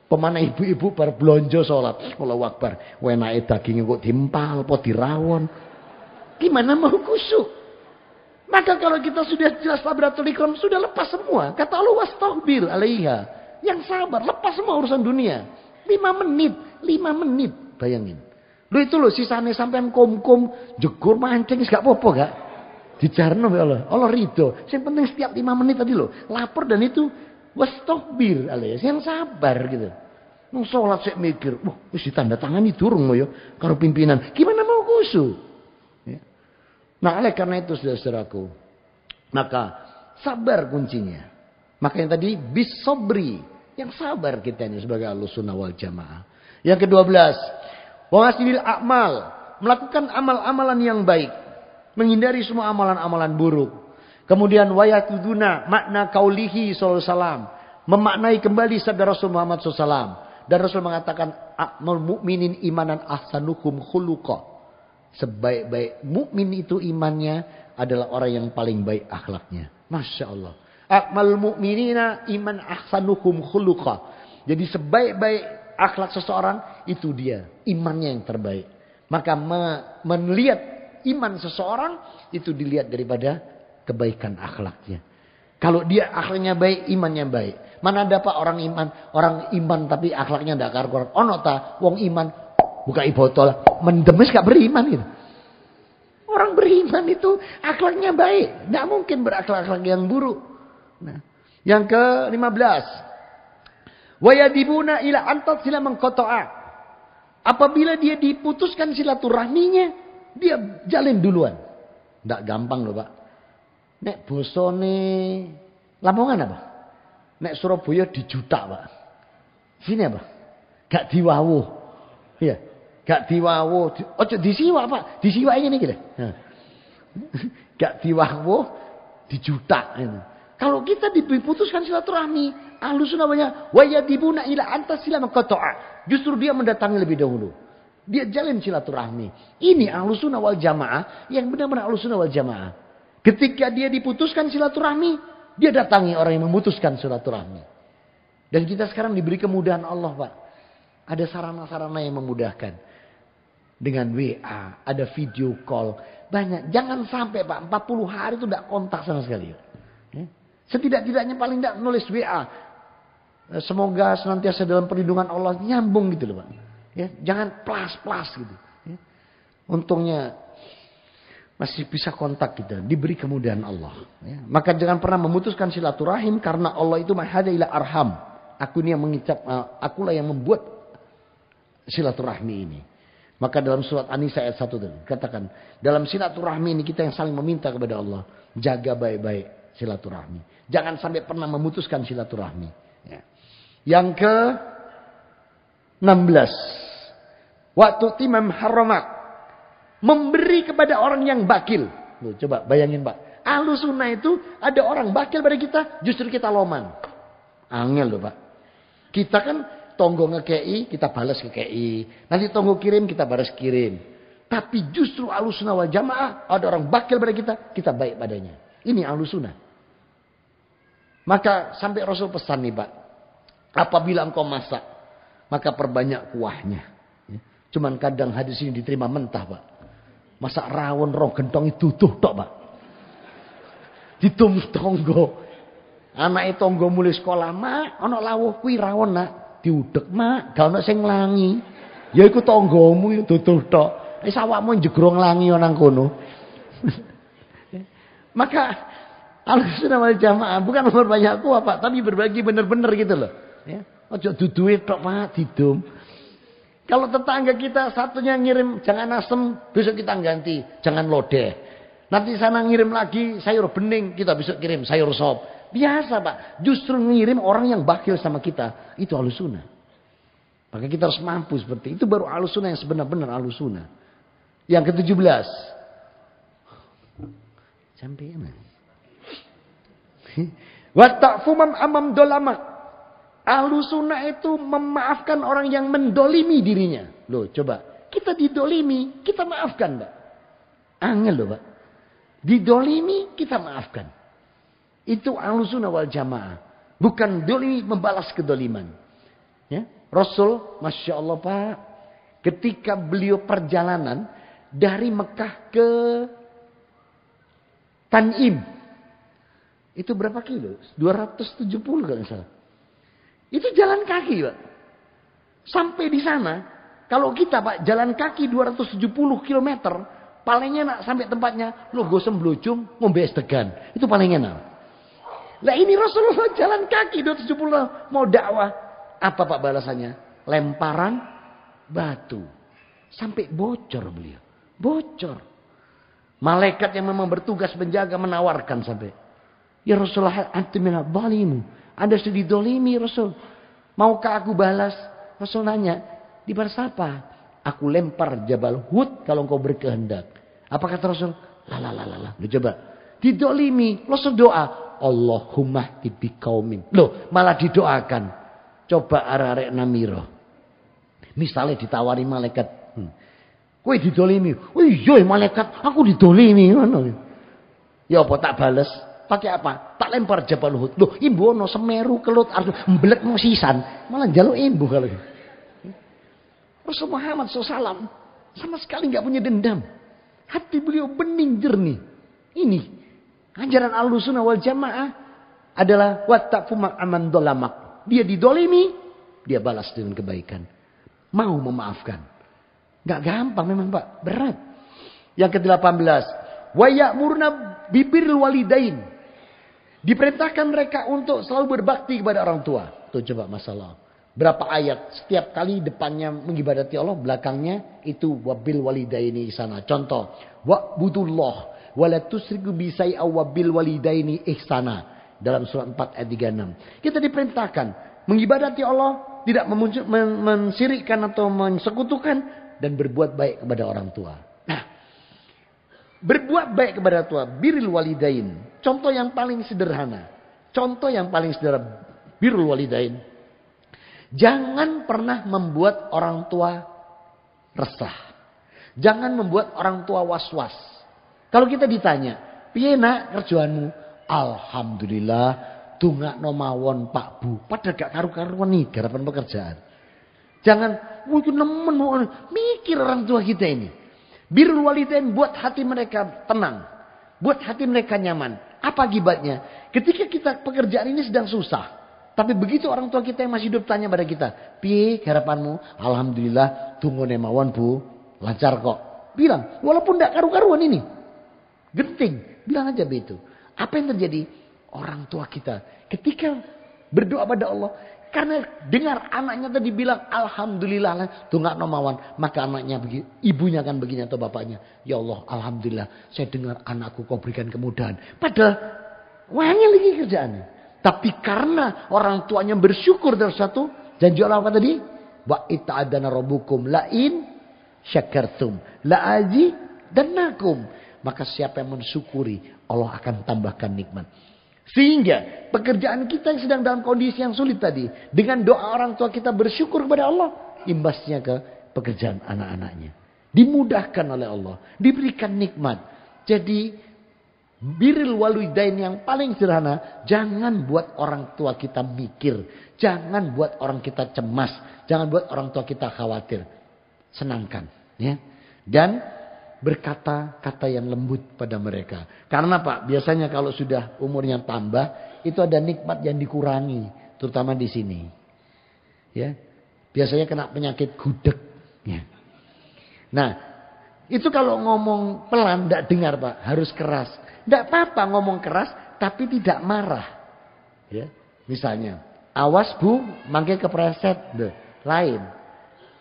Pemana ibu-ibu bar blonjo salat. Allahu Akbar, wenake dagingnya kok diempal apa dirawon. Gimana mau kusuk? Maka kalau kita sudah jelas takbiratul ihram, sudah lepas semua. Kata Allah wastaghfir alaiha. Yang sabar, lepas semua urusan dunia. 5 menit, bayangin. Lu itu loh sisane sampean kom-kom jegur mancing gak apa-apa gak? Dijarno ya Allah. Allah ridho. Yang penting setiap 5 menit tadi loh, lapor dan itu wastaghfir alias yang sabar gitu. Nang salat sik mikir, wah wis ditandatangani durung yo karo pimpinan. Gimana mau khusyuk? Ya. Nah, oleh karena itu saudara-saudaraku, maka sabar kuncinya. Maka yang tadi bisobri. Yang sabar kita ini sebagai Ahlussunnah wal Jamaah. Yang ke-12. Wahasilil a'mal. Melakukan amal-amalan yang baik. Menghindari semua amalan-amalan buruk. Kemudian wayatuduna makna kaulihi sallallahu alaihi wasallam. Memaknai kembali sabda Rasul Muhammad SAW. Dan Rasul mengatakan. A'mal mu'minin imanan ahsanukum khuluqa. Sebaik-baik mukmin itu imannya adalah orang yang paling baik akhlaknya. Masya Allah. Akmal mu'minina iman ahsanuhum khuluqa. Jadi sebaik-baik akhlak seseorang itu dia. Imannya yang terbaik. Maka melihat iman seseorang itu dilihat daripada kebaikan akhlaknya. Kalau dia akhlaknya baik, imannya baik. Mana ada Pak orang iman tapi akhlaknya ndak karuan. Ono ta wong iman buka botol mendemes gak beriman gitu. Orang beriman itu akhlaknya baik, nggak mungkin berakhlak yang buruk. Nah, yang ke-15. Wa yadibuna ila antat sila mengqata'a. Apabila dia diputuskan silaturahminya, dia jalin duluan. Nggak gampang loh, Pak. Nek bosone Lamongan apa? Nek Surabaya dijutak, Pak. Sini apa? Gak diwawuh. Iya. Gak diwawuh. Ojo disiwak, Pak. Disiwak ini gitu. Gak diwawuh, dijutak. Kalau kita diputuskan silaturahmi, Ahlus Sunnah namanya wa yadibuna ila antas sila maqta'a. Justru dia mendatangi lebih dahulu. Dia jalin silaturahmi. Ini Ahlus Sunnah wal Jamaah yang benar-benar Ahlus Sunnah wal Jamaah. Ketika dia diputuskan silaturahmi, dia datangi orang yang memutuskan silaturahmi. Dan kita sekarang diberi kemudahan Allah, Pak. Ada sarana-sarana yang memudahkan. Dengan WA, ada video call. Banyak. Jangan sampai, Pak, 40 hari itu tidak kontak sama sekali. Setidak-tidaknya paling tidak nulis WA. Semoga senantiasa dalam perlindungan Allah. Nyambung gitu loh, Pak. Ya, jangan plus gitu. Ya. Untungnya masih bisa kontak kita. Diberi kemudahan Allah. Ya. Maka jangan pernah memutuskan silaturahim. Karena Allah itu mahada ila arham. Akulah yang membuat silaturahmi ini. Maka dalam surat An-Nisa ayat 1 itu katakan. Dalam silaturahmi ini kita yang saling meminta kepada Allah. Jaga baik-baik silaturahmi. Jangan sampai pernah memutuskan silaturahmi. Ya. Yang ke-16. Waktu timam haramak. Memberi kepada orang yang bakil. Loh, coba bayangin, Pak. Ahlus Sunnah itu ada orang bakil pada kita. Justru kita loman. Angel loh, Pak. Kita kan tonggo ngekei, kita balas ngekei. Nanti tonggo kirim, kita balas kirim. Tapi justru Ahlus Sunnah wal Jamaah. Ada orang bakil pada kita baik padanya. Ini Ahlus Sunnah. Maka sampai Rasul pesan nih, Pak. Apabila engkau masak, maka perbanyak kuahnya. Cuman kadang hadis ini diterima mentah, Pak. Masak rawon roh gentong itu tuh tok, Pak. Ditum tonggo. Anak tonggo mulai sekolah, Mak, ana lawuh kuwi rawon, Nak. Diudek, Mak, gak ono sing nglangi. Ya iku tonggomu tutuh tok. Wis awakmu njegro nglangi nang kono. Maka Ahlus Sunnah wal Jamaah bukan berbanyak kuah, Pak, tapi berbagi benar-benar gitu loh. Ya. Ojo duduhe tok, Pak, didum. Kalau tetangga kita satunya ngirim jangan asem, besok kita ganti, jangan lodeh. Nanti sana ngirim lagi sayur bening, kita besok kirim sayur sop. Biasa, Pak. Justru ngirim orang yang bakil sama kita, itu Ahlus Sunnah. Maka kita harus mampu seperti itu, baru Ahlus Sunnah yang sebenar-benar Ahlus Sunnah. Yang ke-17. Sampai mana? Wa ta'fumam amam dolama. Ahlus Sunnah itu memaafkan orang yang mendolimi dirinya. Loh, coba. Kita didolimi, kita maafkan, Pak. Angel loh, Pak. Didolimi, kita maafkan. Itu Ahlus Sunnah wal Jamaah. Bukan dolimi membalas kedoliman. Ya? Rasul, Masya Allah, Pak. Ketika beliau perjalanan dari Mekah ke Tan'im. Itu berapa kilo? 270 kalau misalnya. Itu jalan kaki, Pak. Sampai di sana, kalau kita, Pak, jalan kaki 270 km, paling enak sampai tempatnya, lo gosem blojong, ngombe es degan. Itu paling enak. Lah ini Rasulullah jalan kaki 270 mau dakwah. Apa, Pak, balasannya? Lemparan batu. Sampai bocor beliau. Bocor. Malaikat yang memang bertugas menjaga menawarkan sampai. Ya Rasulullah, antum minal zalimu. Anda sudah didolimi, Rasul. Maukah aku balas? Rasul nanya, dibalas apa? Aku lempar Jabal Hud kalau engkau berkehendak. Apa kata Rasul? Lah. Lu coba. Didolimi. Rasul doa. Allahumma hdi qaumin. Loh, malah didoakan. Coba arek-arek Namiro. Misalnya ditawari malaikat. Kowe didolimi. Oh iya malaikat, aku didolimi. Ya apa tak balas? Pakai apa? Tak lempar Jabal Uhud. Loh, imbu ono Semeru kelut arep mbelek no sisan. Malah njaluk imbu kalau. Rasul Muhammad SAW sama sekali nggak punya dendam. Hati beliau bening jernih. Ini ajaran Ahlus Sunnah wal Jamaah. adalah wattaqfu ma'aman dolamak. Dia didolimi, dia balas dengan kebaikan. Mau memaafkan. Gak gampang memang Pak, berat. Yang ke-18, wa ya'muruna bibiril walidain. Diperintahkan mereka untuk selalu berbakti kepada orang tua. Tuh coba masalah. Berapa ayat setiap kali depannya mengibadati Allah, belakangnya itu wabil walidaini ihsana. Contoh, wa'budullah wa la tusyriku bi syai'an wabil walidaini ihsana. Dalam surat 4 ayat 36. Kita diperintahkan mengibadati Allah, tidak mensyirikkan atau mensekutukan, dan berbuat baik kepada orang tua. Nah, berbuat baik kepada tua, birrul walidain. Contoh yang paling sederhana. Contoh yang paling sederhana, birrul walidain. Jangan pernah membuat orang tua resah. Jangan membuat orang tua was-was. Kalau kita ditanya, piye nak kerjaanmu? Alhamdulillah, tungakno mawon Pak Bu. Padahal gak karu-karuan nih garapan pekerjaan. Jangan, itu nemen mikir orang tua kita ini. Birrul walidain buat hati mereka tenang. Buat hati mereka nyaman. Apa akibatnya? Ketika kita pekerjaan ini sedang susah. Tapi begitu orang tua kita yang masih hidup tanya pada kita. Piye garapanmu? Alhamdulillah, tunggone mawon Bu. Lancar kok. Bilang, walaupun gak karu-karuan ini. Genting. Bilang aja begitu. Apa yang terjadi? Orang tua kita ketika berdoa pada Allah, karena dengar anaknya tadi bilang alhamdulillah tungakno mawon, maka anaknya begini, ibunya akan begini atau bapaknya, ya Allah alhamdulillah saya dengar anakku kau berikan kemudahan. Padahal wanya lagi kerjaannya. Tapi karena orang tuanya bersyukur dari satu janji Allah apa tadi? Wa ita'adana rabbukum la'in syakartum la'azi danakum. Maka siapa yang mensyukuri, Allah akan tambahkan nikmat. Sehingga pekerjaan kita yang sedang dalam kondisi yang sulit tadi, dengan doa orang tua kita bersyukur kepada Allah, imbasnya ke pekerjaan anak-anaknya. Dimudahkan oleh Allah, diberikan nikmat. Jadi birrul walidain yang paling sederhana, jangan buat orang tua kita mikir, jangan buat orang kita cemas, jangan buat orang tua kita khawatir. Senangkan, ya. Dan berkata-kata yang lembut pada mereka. Karena Pak, biasanya kalau sudah umurnya tambah, itu ada nikmat yang dikurangi, terutama di sini. Ya, biasanya kena penyakit gudeg. Ya. Nah, itu kalau ngomong pelan, tidak dengar Pak, harus keras. Tidak apa-apa ngomong keras, tapi tidak marah. Ya, misalnya, awas Bu, mangke kepleset, lain.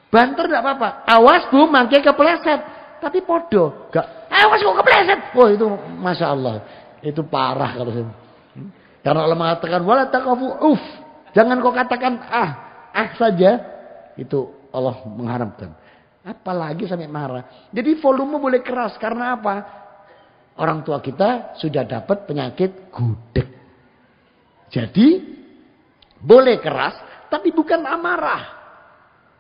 Banter tidak apa-apa, awas Bu, mangke kepleset. Tapi podo, gak, awas kok kepleset. Oh itu Masya Allah. Itu parah kalau saya. Karena Allah mengatakan, wala taqafu jangan kau katakan saja. Itu Allah mengharapkan. Apalagi sampai marah. Jadi volume boleh keras. Karena apa? Orang tua kita sudah dapat penyakit gudeg. Jadi, boleh keras, tapi bukan amarah.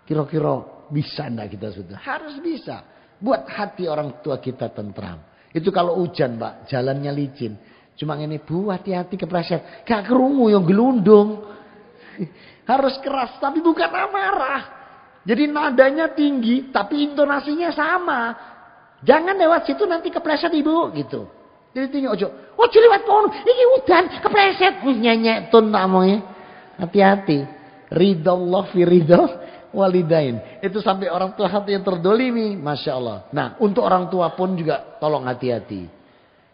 Kira-kira bisa enggak kita sudah? Harus bisa. Buat hati orang tua kita tentram. Itu kalau hujan Pak, jalannya licin. Cuma ini Bu, hati-hati kepleset. Gak kerungu yang gelundung. Harus keras, tapi bukan amarah. Jadi nadanya tinggi, tapi intonasinya sama. Jangan lewat situ nanti kepleset Ibu, gitu. Jadi tinggi ojo lewat pohon, ini hujan, kepleset. Nyanyi tun namanya. Hati-hati. Ridallah fi ridal walidain. Itu sampai orang tua hati yang terdolimi. Masya Allah. Nah, untuk orang tua pun juga tolong hati-hati.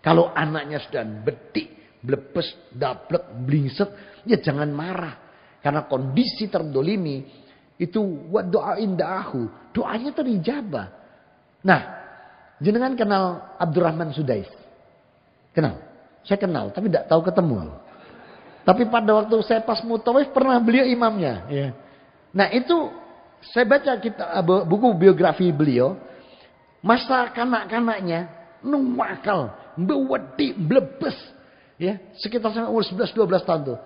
Kalau anaknya sudah betik, blebes, dablek, blingset, ya jangan marah. Karena kondisi terdolimi, itu wa doain da'ahu. Doanya terijabah. Nah, jenengan kenal Abdurrahman Sudais? Kenal? Saya kenal, tapi tidak tahu ketemu. Tapi pada waktu saya pas mutawif pernah beliau imamnya. Ya. Nah itu saya baca buku biografi beliau. Masa kanak-kanaknya nuwakal, bewedi, blebes. Ya, sekitar umur 11-12 tahun tuh.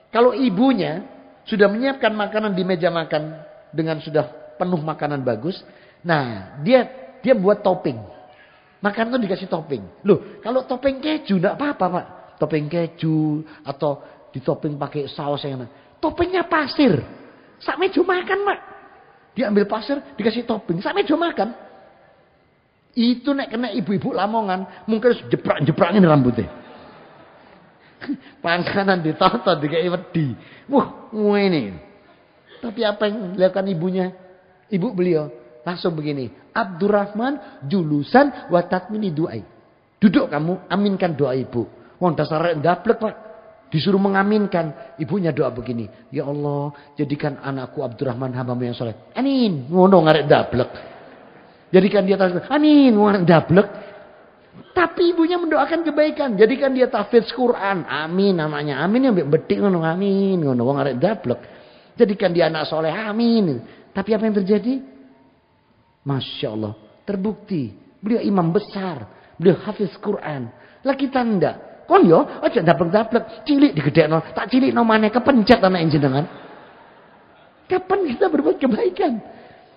Kalau ibunya sudah menyiapkan makanan di meja makan dengan sudah penuh makanan bagus. Nah dia buat topping. Makan tuh dikasih topping. Loh kalau topping keju enggak apa-apa Pak. Topping keju atau ditoping pakai saus yang enak. Toppingnya pasir. Sak meja makan Pak. Dia ambil pasir, dikasih topping. Sak meja makan. Itu nek kena ibu-ibu Lamongan, mungkin jeprak-jeprakin rambutnya. Panganan ditoto dikai wedi. Wah, ngene. Tapi apa yang dilakukan ibunya? Ibu beliau langsung begini. Abdurrahman julusan wa tatmini du'ai. Duduk kamu, aminkan doa ibu. Wong dasar ndablek, Pak. Disuruh mengaminkan. Ibunya doa begini. Ya Allah, jadikan anakku Abdurrahman hamba-Mu yang soleh. Amin. Ngono ngarek ndablek. Jadikan dia tahfidz. Amin. Ngono ndablek. Tapi ibunya mendoakan kebaikan. Jadikan dia tahfidz Quran. Amin namanya. Amin yang betik ngono. Amin. Ngono wong ngarek ndablek. Jadikan dia anak soleh. Amin. Tapi apa yang terjadi? Masya Allah. Terbukti. Beliau imam besar. Beliau hafiz Quran. Lah kita ndak. Kon yo aja dablek-dablek, cilik digedhekno, tak cilikno maneh kepencet anak jenengan. Kapan kita berbuat kebaikan?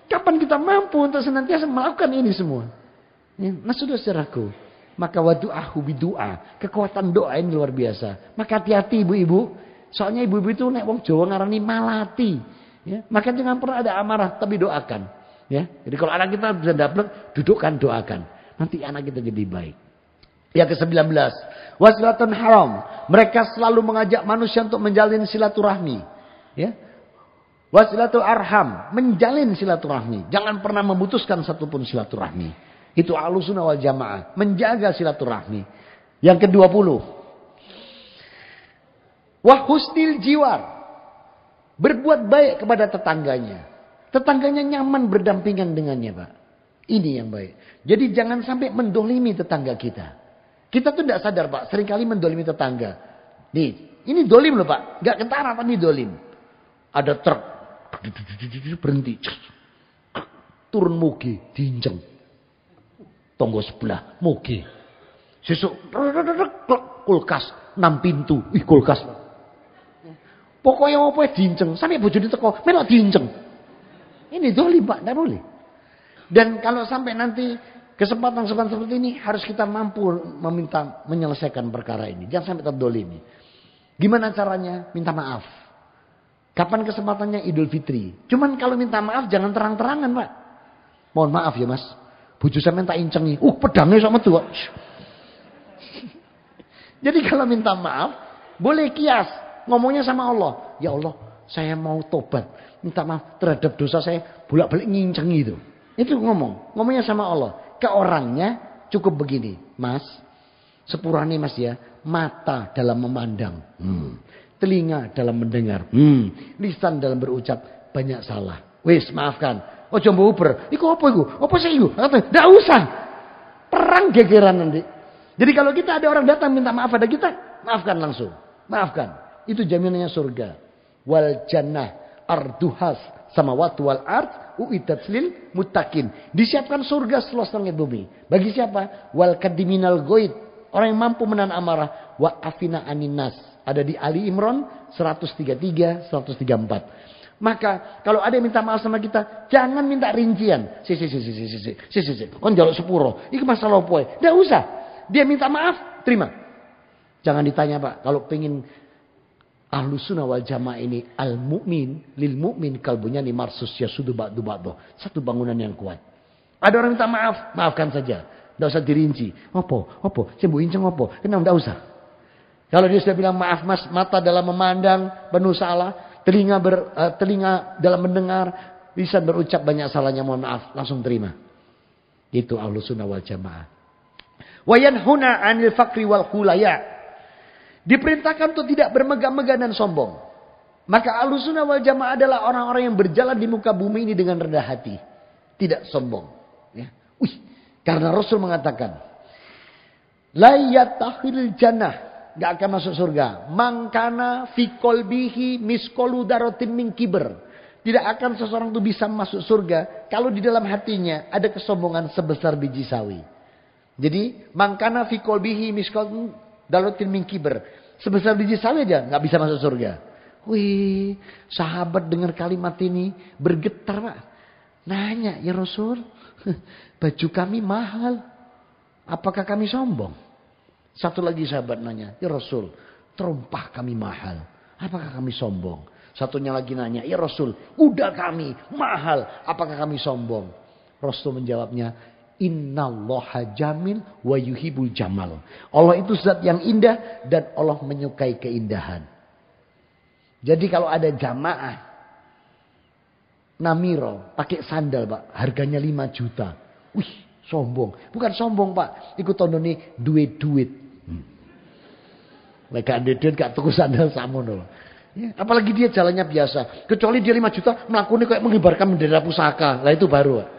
Kapan kita mampu untuk senantiasa melakukan ini semua? Ya, nah saudara-saudaraku, maka wadu'ahu bidu'a, kekuatan doa ini luar biasa. Maka hati-hati ibu-ibu, soalnya ibu-ibu itu nek wong Jawa ngarani malati. Ya, maka jangan pernah ada amarah, tapi doakan. Ya, jadi kalau anak kita bisa dablek, dudukkan doakan. Nanti anak kita jadi baik. Yang ke-19, wasilatun haram. Mereka selalu mengajak manusia untuk menjalin silaturahmi. Ya. Wasilatul arham, menjalin silaturahmi. Jangan pernah memutuskan satupun silaturahmi. Itu Ahlussunnah wal Jamaah, menjaga silaturahmi. Yang ke-20, wa husnil jiwar. Berbuat baik kepada tetangganya. Tetangganya nyaman berdampingan dengannya, Pak. Ini yang baik. Jadi jangan sampai mendolimi tetangga kita. Kita tuh tidak sadar, Pak. Seringkali mendolimi tetangga. Nih, ini dolim loh, Pak. Gak kentara, tapi dolim. Ada truk. Berhenti. Turun moge. Diinceng. Tonggo sebelah. Moge. Sesuk. Kulkas. 6 pintu. Ih, kulkas. Pokoknya apa diinceng. Sampai bojone teko. Melok diinceng. Ini dolim, Pak. Tidak boleh. Dan kalau sampai nanti kesempatan-kesempatan seperti ini harus kita mampu meminta menyelesaikan perkara ini. Jangan sampai terdolimi. Gimana caranya? Minta maaf. Kapan kesempatannya? Idul Fitri. Cuman kalau minta maaf jangan terang-terangan, Pak. Mohon maaf ya, Mas. Bojo sampean tak incengi. Pedangnya sama tuh. Jadi kalau minta maaf boleh kias. Ngomongnya sama Allah. Ya Allah, saya mau tobat. Minta maaf terhadap dosa saya bolak-balik ngincengi itu. Itu ngomongnya sama Allah. Ke orangnya cukup begini, Mas, sepurane Mas ya, mata dalam memandang, telinga dalam mendengar, lisan dalam berucap, banyak salah. Wis maafkan. Ojo mbok uber. Iku apa iku? Apa sih iku? Ndak usah. Perang gegeran nanti. Jadi kalau kita ada orang datang minta maaf pada kita, maafkan langsung. Maafkan. Itu jaminannya surga. Wal jannah arduhas samawati wal ard uiddat lil muttaqin. Disiapkan surga seluas langit bumi. Bagi siapa? Wal kadiminal goid. Orang yang mampu menahan amarah. Wa afina aninas. Ada di Ali Imran 133, 134. Maka kalau ada yang minta maaf sama kita, jangan minta rincian. Si. Kon njaluk sepuro. Iki masalah apa? Enggak usah. Dia minta maaf, terima. Jangan ditanya, Pak. Kalau pengen Ahlussunnah wal Jamaah ini al-mu'min lil mu'min kalbunya ni marsus yasudu ba'du ba'du. Satu bangunan yang kuat. Ada orang minta maaf, maafkan saja. Enggak usah dirinci. Apa? Saya mbok inceng apa? Kenapa enggak usah? Kalau dia sudah bilang maaf Mas, mata dalam memandang penuh salah, telinga dalam mendengar, lisan berucap banyak salahnya, mohon maaf, langsung terima. Itu Ahlussunnah wal Jamaah. Wa yanhuna 'anil faqri wal khulaya. Diperintahkan untuk tidak bermegah-megah dan sombong. Maka Ahlussunnah wal Jamaah adalah orang-orang yang berjalan di muka bumi ini dengan rendah hati, tidak sombong. Ya. Karena Rasul mengatakan, la yatahil jannah. Gak akan masuk surga. Mangkana fi qalbihi miskolu darotin min kibr. Tidak akan seseorang itu bisa masuk surga kalau di dalam hatinya ada kesombongan sebesar biji sawi. Jadi mangkana fi qalbihi miskolu darotin min kibr. Sebesar biji sawi aja gak bisa masuk surga. Wih, sahabat dengar kalimat ini bergetar, Pak. Nanya, ya Rasul, baju kami mahal. Apakah kami sombong? Satu lagi sahabat nanya, ya Rasul, terompah kami mahal. Apakah kami sombong? Satunya lagi nanya, ya Rasul, kuda kami mahal. Apakah kami sombong? Rasul menjawabnya, Innallaha jamil wa yuhibbul jamal. Allah itu zat yang indah dan Allah menyukai keindahan. Jadi kalau ada jamaah Namiro pakai sandal Pak, harganya 5 juta. Wih, sombong. Bukan sombong Pak, ikut tondone duit-duit. Mereka ada duit gak tuku sandal samono. Ya, apalagi dia jalannya biasa. Kecuali dia 5 juta melakukannya kayak mengibarkan bendera pusaka. Lah itu baru Pak.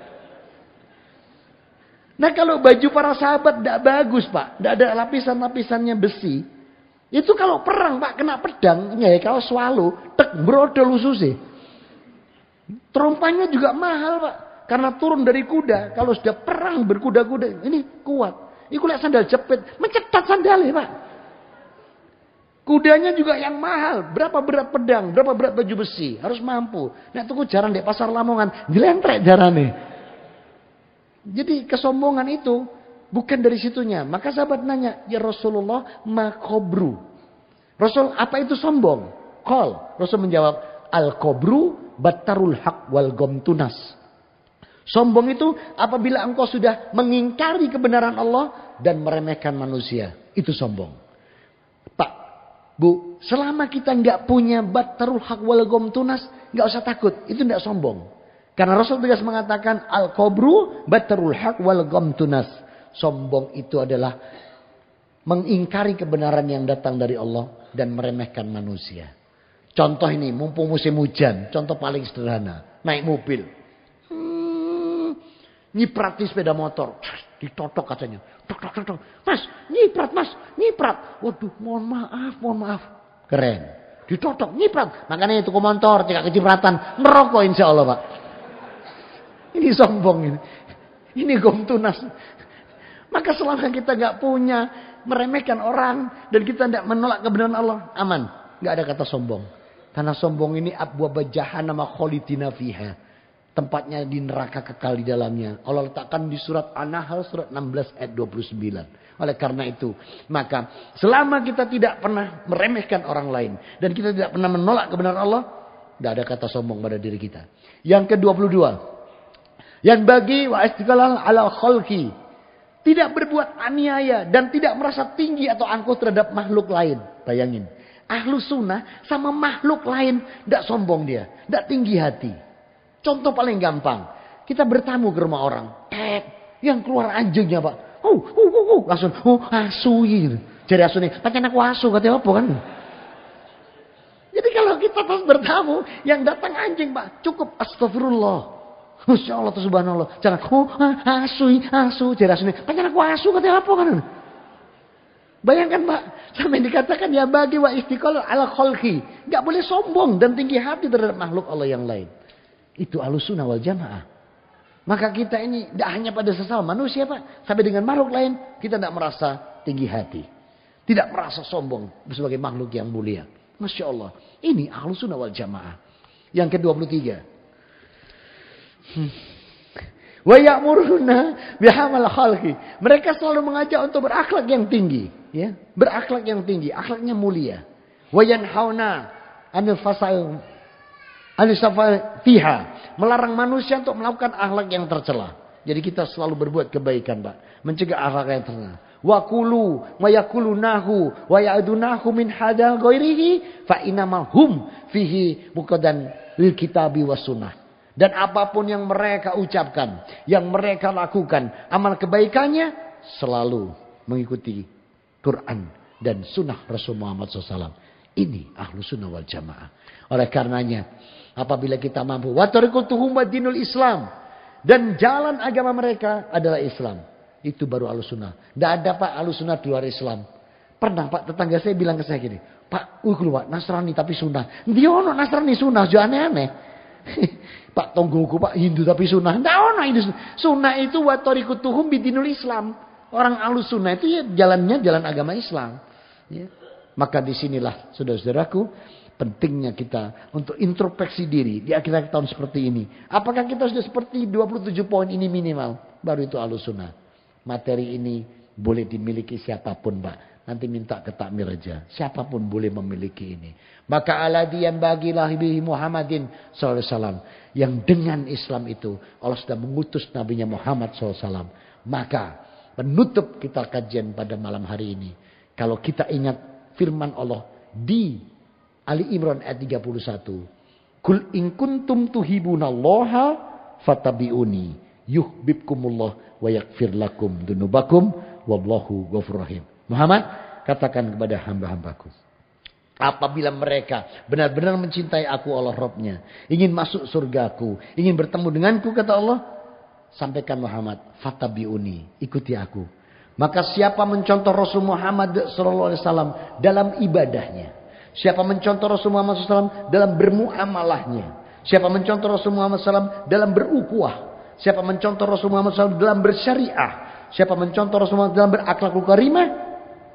Nah kalau baju para sahabat tidak bagus Pak. Tidak ada lapisan-lapisannya besi. Itu kalau perang Pak kena pedang. Ya kalau swalo. Tek brodol ususnya. Terompanya juga mahal Pak. Karena turun dari kuda. Kalau sudah perang berkuda-kuda. Ini kuat. Ini lihat sandal jepit. Mencetat sandalnya Pak. Kudanya juga yang mahal. Berapa berat pedang. Berapa berat baju besi. Harus mampu. Nah tuku jarang di pasar Lamongan. Jelentrek jarane. Jadi kesombongan itu bukan dari situnya. Maka sahabat nanya, ya Rasulullah makobru. Rasul apa itu sombong? Qal. Rasul menjawab, al-kobru battarul haq wal gomtunas. Sombong itu apabila engkau sudah mengingkari kebenaran Allah dan meremehkan manusia. Itu sombong. Pak, Bu, selama kita nggak punya battarul haq wal gomtunas, nggak usah takut. Itu nggak sombong. Karena Rasul tegas mengatakan al-kobru battarul haq wal gomtunas. Sombong itu adalah mengingkari kebenaran yang datang dari Allah dan meremehkan manusia. Contoh ini, mumpung musim hujan, contoh paling sederhana, naik mobil, nyiprati sepeda motor, ditotok kacanya, tok, mas, nyiprat, waduh, mohon maaf, keren, ditotok, nyiprat, makanya itu motor, tidak kecipratan, merokok insya Allah Pak. Ini sombong ini. Ini gomtunas. Maka selama kita nggak punya meremehkan orang dan kita tidak menolak kebenaran Allah, aman. Nggak ada kata sombong. Karena sombong ini abwaba jahannam khalidina fiha. Tempatnya di neraka kekal di dalamnya. Allah letakkan di surat An-Nahl surat 16 ayat 29. Oleh karena itu, maka selama kita tidak pernah meremehkan orang lain dan kita tidak pernah menolak kebenaran Allah, tidak ada kata sombong pada diri kita. Yang ke-22. Yang bagi wa istiqlal ala khalqi. Tidak berbuat aniaya dan tidak merasa tinggi atau angkuh terhadap makhluk lain. Bayangin. Ahlu sunnah sama makhluk lain. Tidak sombong dia. Tidak tinggi hati. Contoh paling gampang. Kita bertamu ke rumah orang. Yang keluar anjingnya Pak. Langsung. Asui. Jadi asuni. Pakai aku asu. Katanya apa kan. Jadi kalau kita pas bertamu. Yang datang anjing Pak. Cukup astagfirullah. Masya Allah subhanallah. Jangan asu. Jadi asuni. Pakai aku asu. Katanya apa kan. Bayangkan Pak. Sampai dikatakan ya bagi wa istiqlal ala khalqi. Gak boleh sombong dan tinggi hati terhadap makhluk Allah yang lain. Itu Ahlussunnah wal Jamaah. Maka kita ini tidak hanya pada sesama manusia Pak. Sampai dengan makhluk lain. Kita tidak merasa tinggi hati. Tidak merasa sombong sebagai makhluk yang mulia. Masya Allah. Ini Ahlussunnah wal Jamaah. Yang ke-23. Wa ya'muruna bihamal khalqi. Mereka selalu mengajak untuk berakhlak yang tinggi, ya. Berakhlak yang tinggi, akhlaknya mulia. Wa yanhauna 'anil fasal fiha. Melarang manusia untuk melakukan akhlak yang tercela. Jadi kita selalu berbuat kebaikan, Pak. Mencegah akhlak yang tercela. Wa qulu wa yaqulunahu wa ya'dunahu min hadal ghairihi fa inamal hum fihi muqaddan lil kitabi was sunnah. Dan apapun yang mereka ucapkan, yang mereka lakukan, amal kebaikannya selalu mengikuti Quran dan sunnah Rasul Muhammad SAW. Ini Ahlussunnah wal Jamaah. Oleh karenanya, apabila kita mampu, wa tariqatuhum dinul Islam, dan jalan agama mereka adalah Islam. Itu baru Ahlussunnah. Tidak ada Pak Ahlussunnah di luar Islam. Pernah Pak tetangga saya bilang ke saya gini, Pak, Pak Nasrani tapi sunnah. Dia ono Nasrani sunnah, jangan aneh-aneh. Pak tonggoku Pak Hindu tapi sunnah. Nggak ono Hindu sunnah itu wa tariqatuhum bidinul Islam. Orang Ahlussunnah itu ya jalannya jalan agama Islam. Ya. Maka disinilah saudara-saudaraku pentingnya kita untuk introspeksi diri di akhir tahun seperti ini. Apakah kita sudah seperti 27 poin ini minimal? Baru itu Ahlussunnah. Materi ini boleh dimiliki siapapun Pak. Nanti minta ke takmir aja. Siapapun boleh memiliki ini. Maka aladiyan bagilah bihi Muhammadin SAW. Yang dengan Islam itu Allah sudah mengutus Nabinya Muhammad SAW. Maka penutup kita kajian pada malam hari ini. Kalau kita ingat firman Allah di Ali Imran ayat 31. Kul in kuntum tuhibunallaha fatabi'uni yuhibbukumullah wa yaghfir lakum dunubakum wallahu ghafurur rahim. Muhammad, katakan kepada hamba-hambaku, apabila mereka benar-benar mencintai aku Allah Rabbnya, ingin masuk surgaku, ingin bertemu denganku, kata Allah, sampaikan Muhammad, fatabi'uni, ikuti aku. Maka siapa mencontoh Rasul Muhammad SAW dalam ibadahnya, siapa mencontoh Rasul Muhammad SAW dalam bermuamalahnya, siapa mencontoh Rasul Muhammad SAW dalam berukuah, siapa mencontoh Rasul Muhammad SAW dalam bersyariah, siapa mencontoh Rasul Muhammad dalam berakhlakul karimah,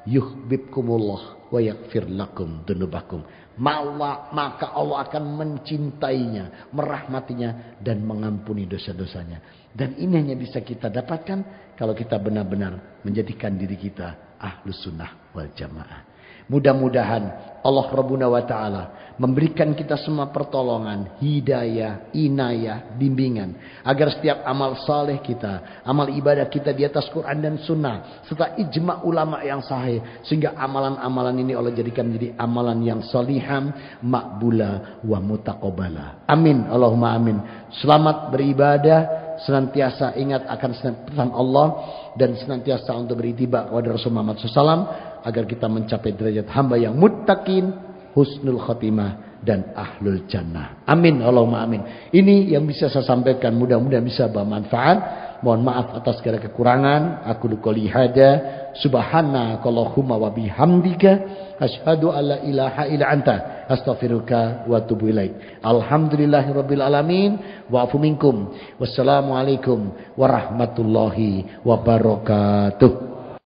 yuhibbukumullah wa yaghfir lakum dunubakum. Maka Allah akan mencintainya, merahmatinya, dan mengampuni dosa-dosanya. Dan ini hanya bisa kita dapatkan kalau kita benar-benar menjadikan diri kita ahlus sunnah wal jamaah. Mudah-mudahan Allah Rabbuna wa ta'ala memberikan kita semua pertolongan, hidayah, inayah, bimbingan. Agar setiap amal saleh kita, amal ibadah kita di atas Quran dan Sunnah, serta ijma' ulama yang sahih. Sehingga amalan-amalan ini Allah jadikan menjadi amalan yang saliham, makbula, wa mutaqabbala. Amin, Allahumma amin. Selamat beribadah. Senantiasa ingat akan pesan Allah. Dan senantiasa untuk beritiba kepada Rasul Muhammad SAW. Agar kita mencapai derajat hamba yang muttaqin, husnul khotimah, dan ahlul jannah. Amin, Allahumma amin. Ini yang bisa saya sampaikan, mudah-mudahan bisa bermanfaat. Mohon maaf atas segala kekurangan. Aku qouli hada, subhanakallahumma wa bihamdika, asyhadu alla ilaha illa anta, astaghfiruka wa atubu ilaik. Alhamdulillahirabbil alamin, wa'fu minkum. Wassalamualaikum warahmatullahi wabarakatuh.